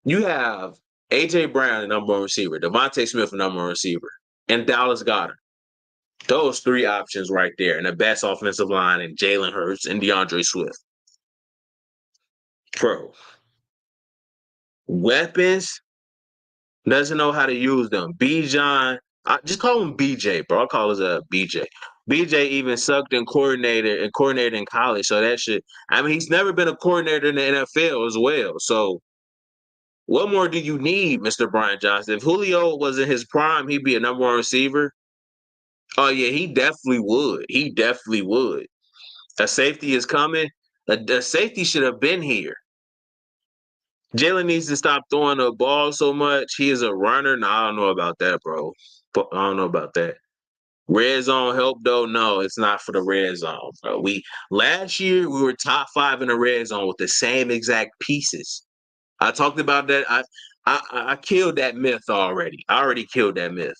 AJ Brown, the number 1 receiver, Devontae Smith, the number 1 receiver, and Dallas Goedert. Those 3 options right there, and the best offensive line, and Jalen Hurts and DeAndre Swift. Bro, weapons, doesn't know how to use them. Bijan, I just call him BJ, bro. I call his BJ. BJ even sucked in coordinator in college, so that shit. I mean, he's never been a coordinator in the NFL as well. So, what more do you need, Mr. Brian Johnson? If Julio was in his prime, he'd be a number one receiver. Oh yeah, he definitely would. He definitely would. A safety is coming. A safety should have been here. Jalen needs to stop throwing the ball so much. He is a runner. No, I don't know about that, bro. I don't know about that. Red zone help though? No, it's not for the red zone, bro. Last year we were top 5 in the red zone with the same exact pieces. I talked about that. I killed that myth already. I already killed that myth.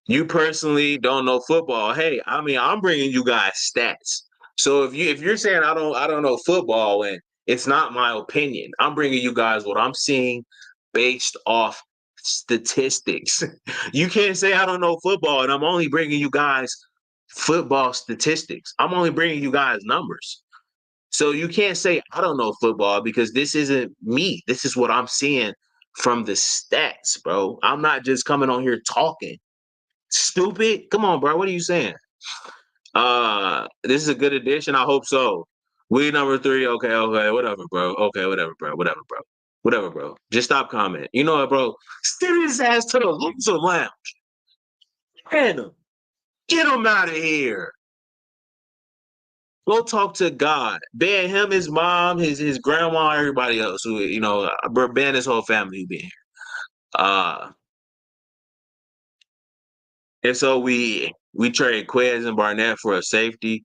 You personally don't know football. Hey, I mean, I'm bringing you guys stats. So if you're saying I don't know football and it's not my opinion, I'm bringing you guys what I'm seeing based off statistics. You can't say I don't know football and I'm only bringing you guys football statistics. I'm only bringing you guys numbers. So you can't say I don't know football because this isn't me. This is what I'm seeing from the stats, bro. I'm not just coming on here talking. Stupid. Come on, bro. What are you saying? This is a good addition. I hope so. We number 3. Okay. Whatever, bro. Okay, whatever, bro. Whatever, bro. Just stop commenting. You know what, bro? Send his ass to the loser lounge. Get him. Get him out of here. Go talk to God. Ban him, his mom, his grandma, everybody else who, ban his whole family who been here. And so we trade Quez and Barnett for a safety.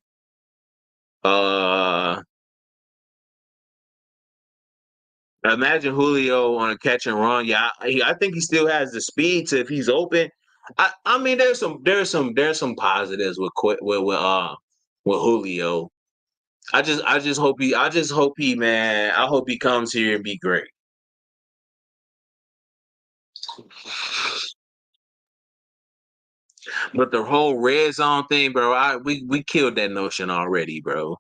Imagine Julio on a catch and run. Yeah, I think he still has the speed to if he's open. I mean, there's some positives with Julio. I just hope he man. I hope he comes here and be great. But the whole red zone thing, bro, we killed that notion already, bro.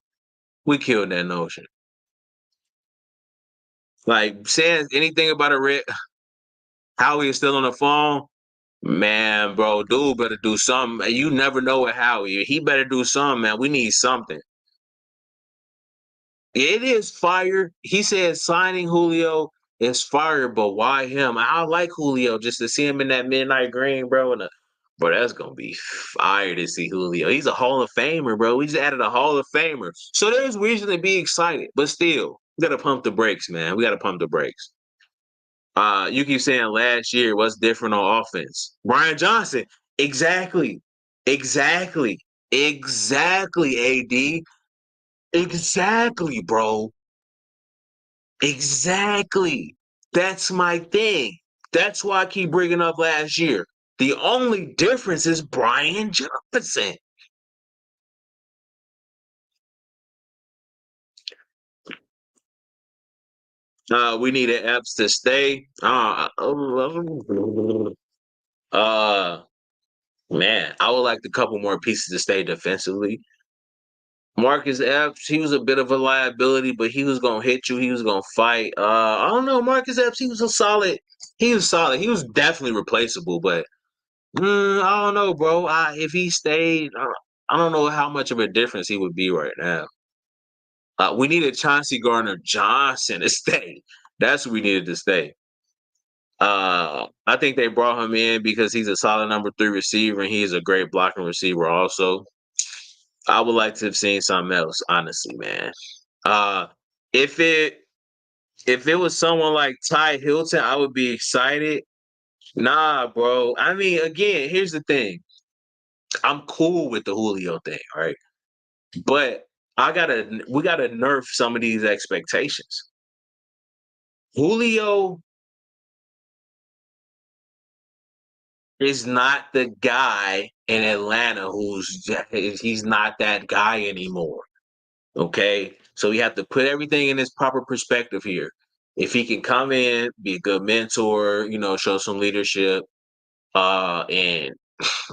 We killed that notion. Like saying anything about Howie is still on the phone. Man, bro, dude better do something. You never know with Howie. He better do something, man. We need something. It is fire. He said signing Julio is fire, but why him? I like Julio just to see him in that midnight green, bro. Bro, that's gonna be fire to see Julio. He's a Hall of Famer, bro. We just added a Hall of Famer, so there's reason to be excited. But still, we gotta pump the brakes, man. We gotta pump the brakes. You keep saying last year, what's different on offense? Brian Johnson. Exactly. Exactly. AD. Exactly, bro. Exactly. That's my thing. That's why I keep bringing up last year. The only difference is Brian Johnson. We need an Epps to stay. Man, I would like a couple more pieces to stay defensively. Marcus Epps, he was a bit of a liability, but he was gonna hit you. He was gonna fight. I don't know, Marcus Epps. He was solid. He was definitely replaceable, but I don't know, bro. If he stayed, I don't know how much of a difference he would be right now. We needed Chauncey Gardner-Johnson to stay. That's what we needed to stay. I think they brought him in because he's a solid number 3 receiver and he's a great blocking receiver also. I would like to have seen something else, honestly, man. If it was someone like Ty Hilton, I would be excited. Nah, bro. I mean, again, here's the thing. I'm cool with the Julio thing, right? But we gotta nerf some of these expectations. Julio is not the guy in Atlanta he's not that guy anymore. Okay? So we have to put everything in its proper perspective here. If he can come in, be a good mentor, show some leadership, and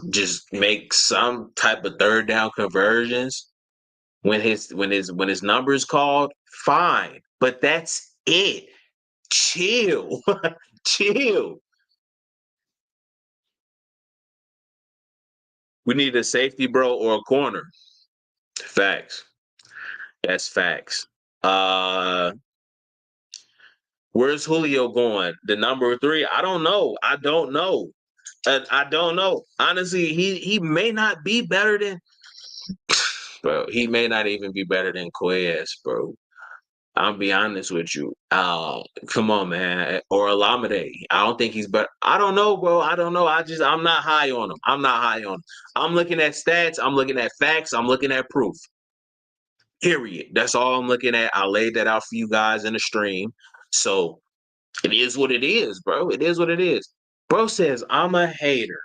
just make some type of third down conversions when his number is called, fine. But that's it. Chill. Chill. We need a safety, bro, or a corner. Facts. That's facts. Uh Where's Julio going? The number 3? I don't know. I don't know. I don't know. Honestly, he may not be better than bro. He may not even be better than Quez, bro. I'll be honest with you. Come on, man. Or Alameda. I don't think he's better. I don't know, bro. I don't know. I'm not high on him. I'm not high on him. I'm looking at stats. I'm looking at facts. I'm looking at proof. Period. That's all I'm looking at. I laid that out for you guys in the stream. So it is what it is, bro. It is what it is. Bro says I'm a hater.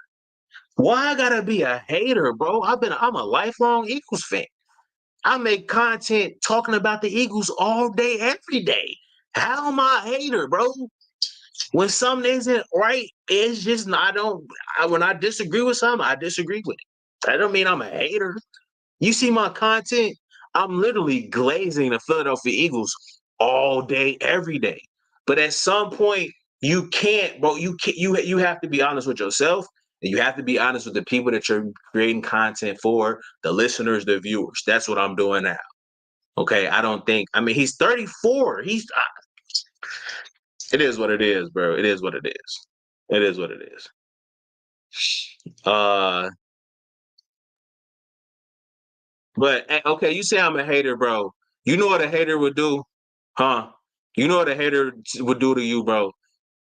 Why I gotta be a hater, bro? I'm a lifelong Eagles fan. I make content talking about the Eagles all day, every day. How am I a hater, bro? When something isn't right, it's just not. When I disagree with something, I disagree with it. That don't mean I'm a hater. You see my content, I'm literally glazing the Philadelphia Eagles all day, every day. But at some point, you can't, bro. You have to be honest with yourself, and you have to be honest with the people that you're creating content for, the listeners, the viewers. That's what I'm doing now. Okay, I don't think. I mean, he's 34. It is what it is, bro. It is what it is. It is what it is. Uh, but okay, you say I'm a hater, bro. You know what a hater would do, huh? You know what a hater would do to you, bro?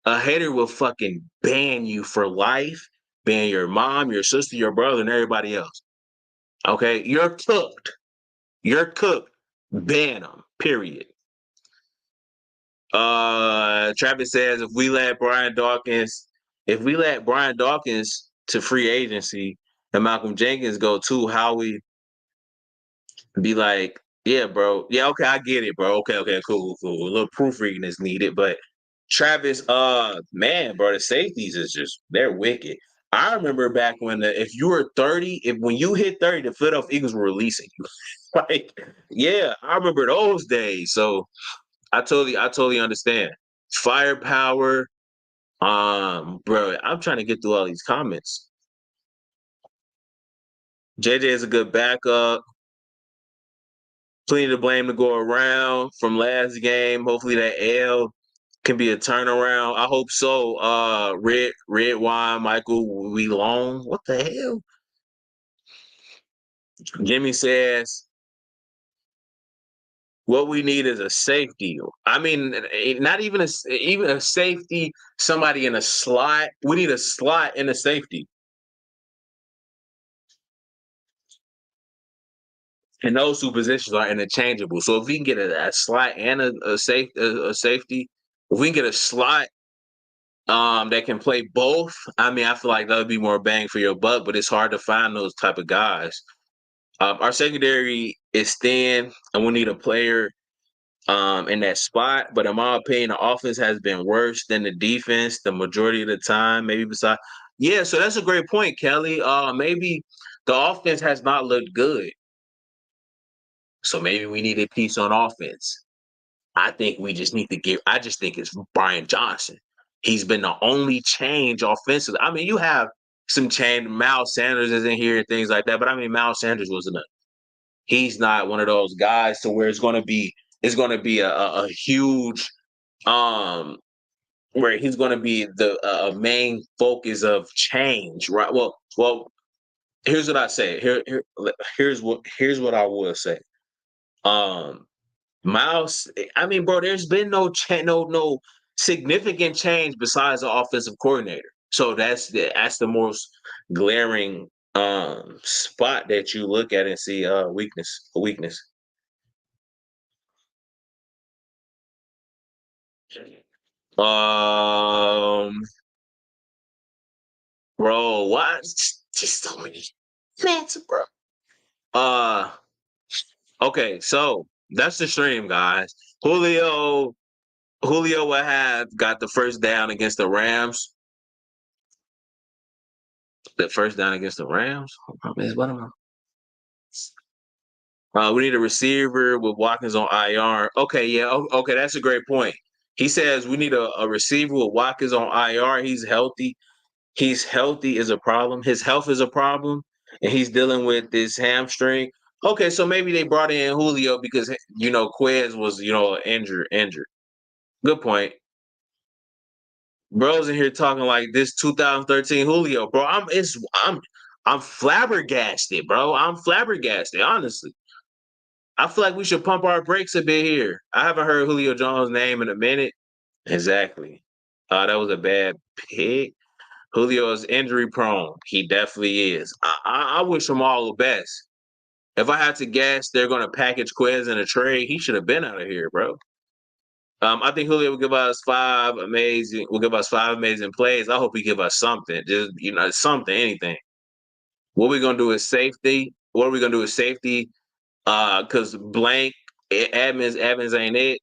A hater will fucking ban you for life, ban your mom, your sister, your brother, and everybody else. Okay, you're cooked. You're cooked. Ban them. Period. Travis says if we let Brian Dawkins to free agency and Malcolm Jenkins go too, how we be like, yeah, bro. Yeah, okay, I get it, bro. Okay, cool. A little proofreading is needed, but Travis, man, bro, the safeties is just they're wicked. I remember back when if you were 30, when you hit 30, the Philadelphia Eagles were releasing you. Like, yeah, I remember those days. So I totally understand. Firepower. Bro, I'm trying to get through all these comments. JJ is a good backup. Plenty to blame to go around from last game. Hopefully that L can be a turnaround. I hope so. Red wine, Michael we long. What the hell? Jimmy says what we need is a safety. I mean, not even a safety. Somebody in a slot. We need a slot and a safety. And those two positions are interchangeable. So if we can get a slot and a safety, if we can get a slot that can play both, I mean, I feel like that would be more bang for your buck. But it's hard to find those type of guys. Our secondary is thin, and we need a player in that spot. But in my opinion, the offense has been worse than the defense the majority of the time. Maybe besides, yeah. So that's a great point, Kelly. Maybe the offense has not looked good. So maybe we need a piece on offense. I think we just need to get. I just think it's Brian Johnson. He's been the only change offensively. I mean, you have some change. Miles Sanders is in here and things like that, but I mean, Miles Sanders wasn't a. He's not one of those guys to where it's going to be. It's going to be a huge where he's going to be the main focus of change, right? Well. Here's what I say. Here's what I will say. Um, Miles, I mean, bro, there's been no significant change besides the offensive coordinator. So that's the most glaring spot that you look at and see weakness. Um, bro, what? Just so many facts, bro. Uh, okay, so that's the stream, guys. Julio will have got the first down against the Rams. The first down against the Rams? What am I? We need a receiver with Watkins on IR. Okay, yeah. Okay, that's a great point. He says we need a receiver with Watkins on IR. He's healthy. He's healthy is a problem. His health is a problem, and he's dealing with this hamstring. Okay, so maybe they brought in Julio because Quez was injured. Good point. Bro's in here talking like this 2013 Julio, bro. I'm flabbergasted, bro. I'm flabbergasted, honestly. I feel like we should pump our brakes a bit here. I haven't heard Julio Jones' name in a minute. Exactly. That was a bad pick. Julio is injury prone. He definitely is. I wish him all the best. If I had to guess, they're going to package Quez in a trade. He should have been out of here, bro. I think Julio will give us five amazing plays. I hope he give us something, just something, anything. What we're gonna do is safety. Because blank Evans ain't it.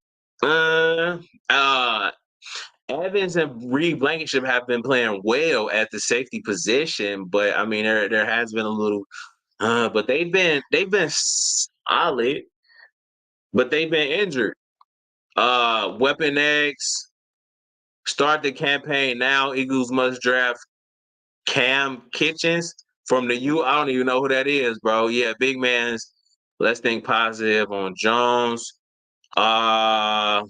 Evans and Reed Blankenship have been playing well at the safety position, but I mean there has been a little, but they've been solid, but they've been injured. Weapon X, start the campaign now. Eagles must draft Cam Kitchens from the U. I don't even know who that is, bro. Yeah, big man's. Let's think positive on Jones. Why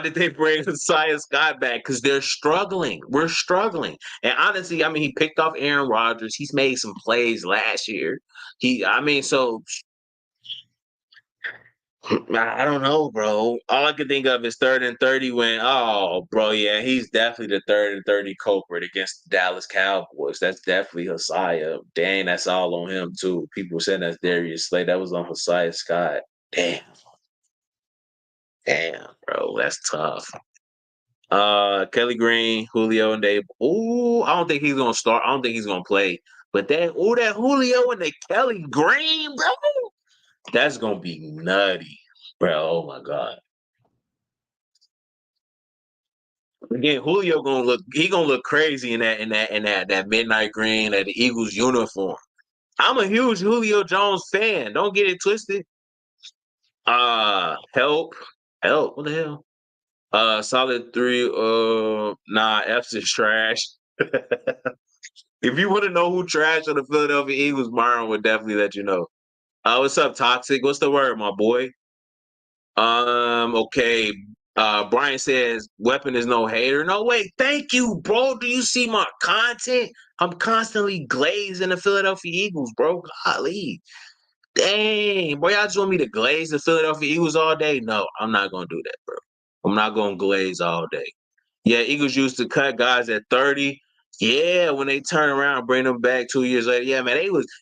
did they bring Josiah Scott back? Because they're struggling. We're struggling. And honestly, I mean, he picked off Aaron Rodgers. He's made some plays last year. I don't know, bro. All I can think of is 3rd and 30 when, oh, bro, yeah, he's definitely the 3rd and 30 culprit against the Dallas Cowboys. That's definitely Josiah. Dang, that's all on him, too. People saying that's Darius Slay. That was on Josiah Scott. Damn. Damn, bro, that's tough. Kelly Green, Julio, and Dave. Ooh, I don't think he's gonna start. I don't think he's gonna play. But that Julio and the Kelly Green, bro, that's gonna be nutty, bro. Oh my god. Again, Julio gonna look crazy in that midnight green, that the Eagles uniform. I'm a huge Julio Jones fan. Don't get it twisted. Help. What the hell? Solid 3. Nah, F's is trash. If you want to know who trash on the Philadelphia Eagles, Myron would definitely let you know. What's up, Toxic? What's the word, my boy? Okay. Brian says weapon is no hater. No, wait, thank you, bro. Do you see my content? I'm constantly glazing the Philadelphia Eagles, bro. Golly. Dang, boy, y'all just want me to glaze the Philadelphia Eagles all day? No, I'm not gonna do that, bro. I'm not gonna glaze all day. Yeah, Eagles used to cut guys at 30. Yeah, when they turn around and bring them back 2 years later. Yeah, man,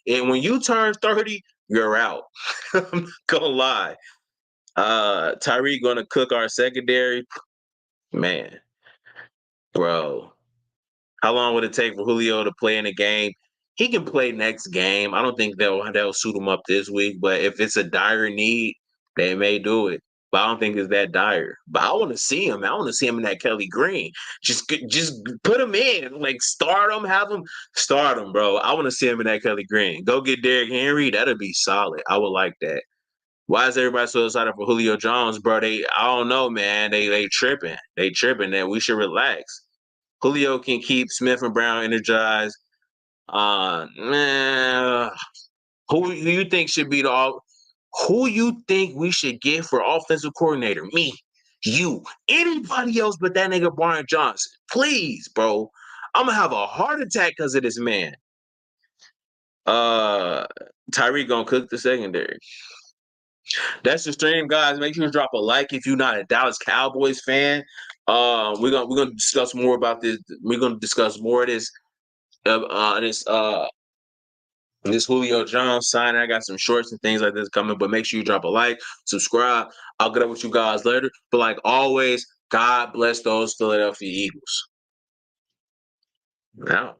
and when you turn 30, you're out. I'm not gonna lie. Tyreek gonna cook our secondary. Man, bro. How long would it take for Julio to play in a game? He can play next game. I don't think they'll suit him up this week, but if it's a dire need, they may do it. But I don't think it's that dire. But I want to see him. I want to see him in that Kelly Green. Just put him in. Like start him, have him start him, bro. I want to see him in that Kelly Green. Go get Derrick Henry. That'd be solid. I would like that. Why is everybody so excited for Julio Jones, bro? I don't know, man. They tripping. They tripping. That we should relax. Julio can keep Smith and Brown energized. Man, who you think should be who you think we should get for offensive coordinator? Me, you, anybody else but that nigga Brian Johnson. Please, bro. I'm gonna have a heart attack because of this man. Tyreek gonna cook the secondary. That's the stream, guys. Make sure you drop a like if you're not a Dallas Cowboys fan. We're gonna discuss more about this. We're gonna discuss more of this Julio Jones signing. I got some shorts and things like this coming, but make sure you drop a like, subscribe. I'll get up with you guys later. But like always, God bless those Philadelphia Eagles. Now.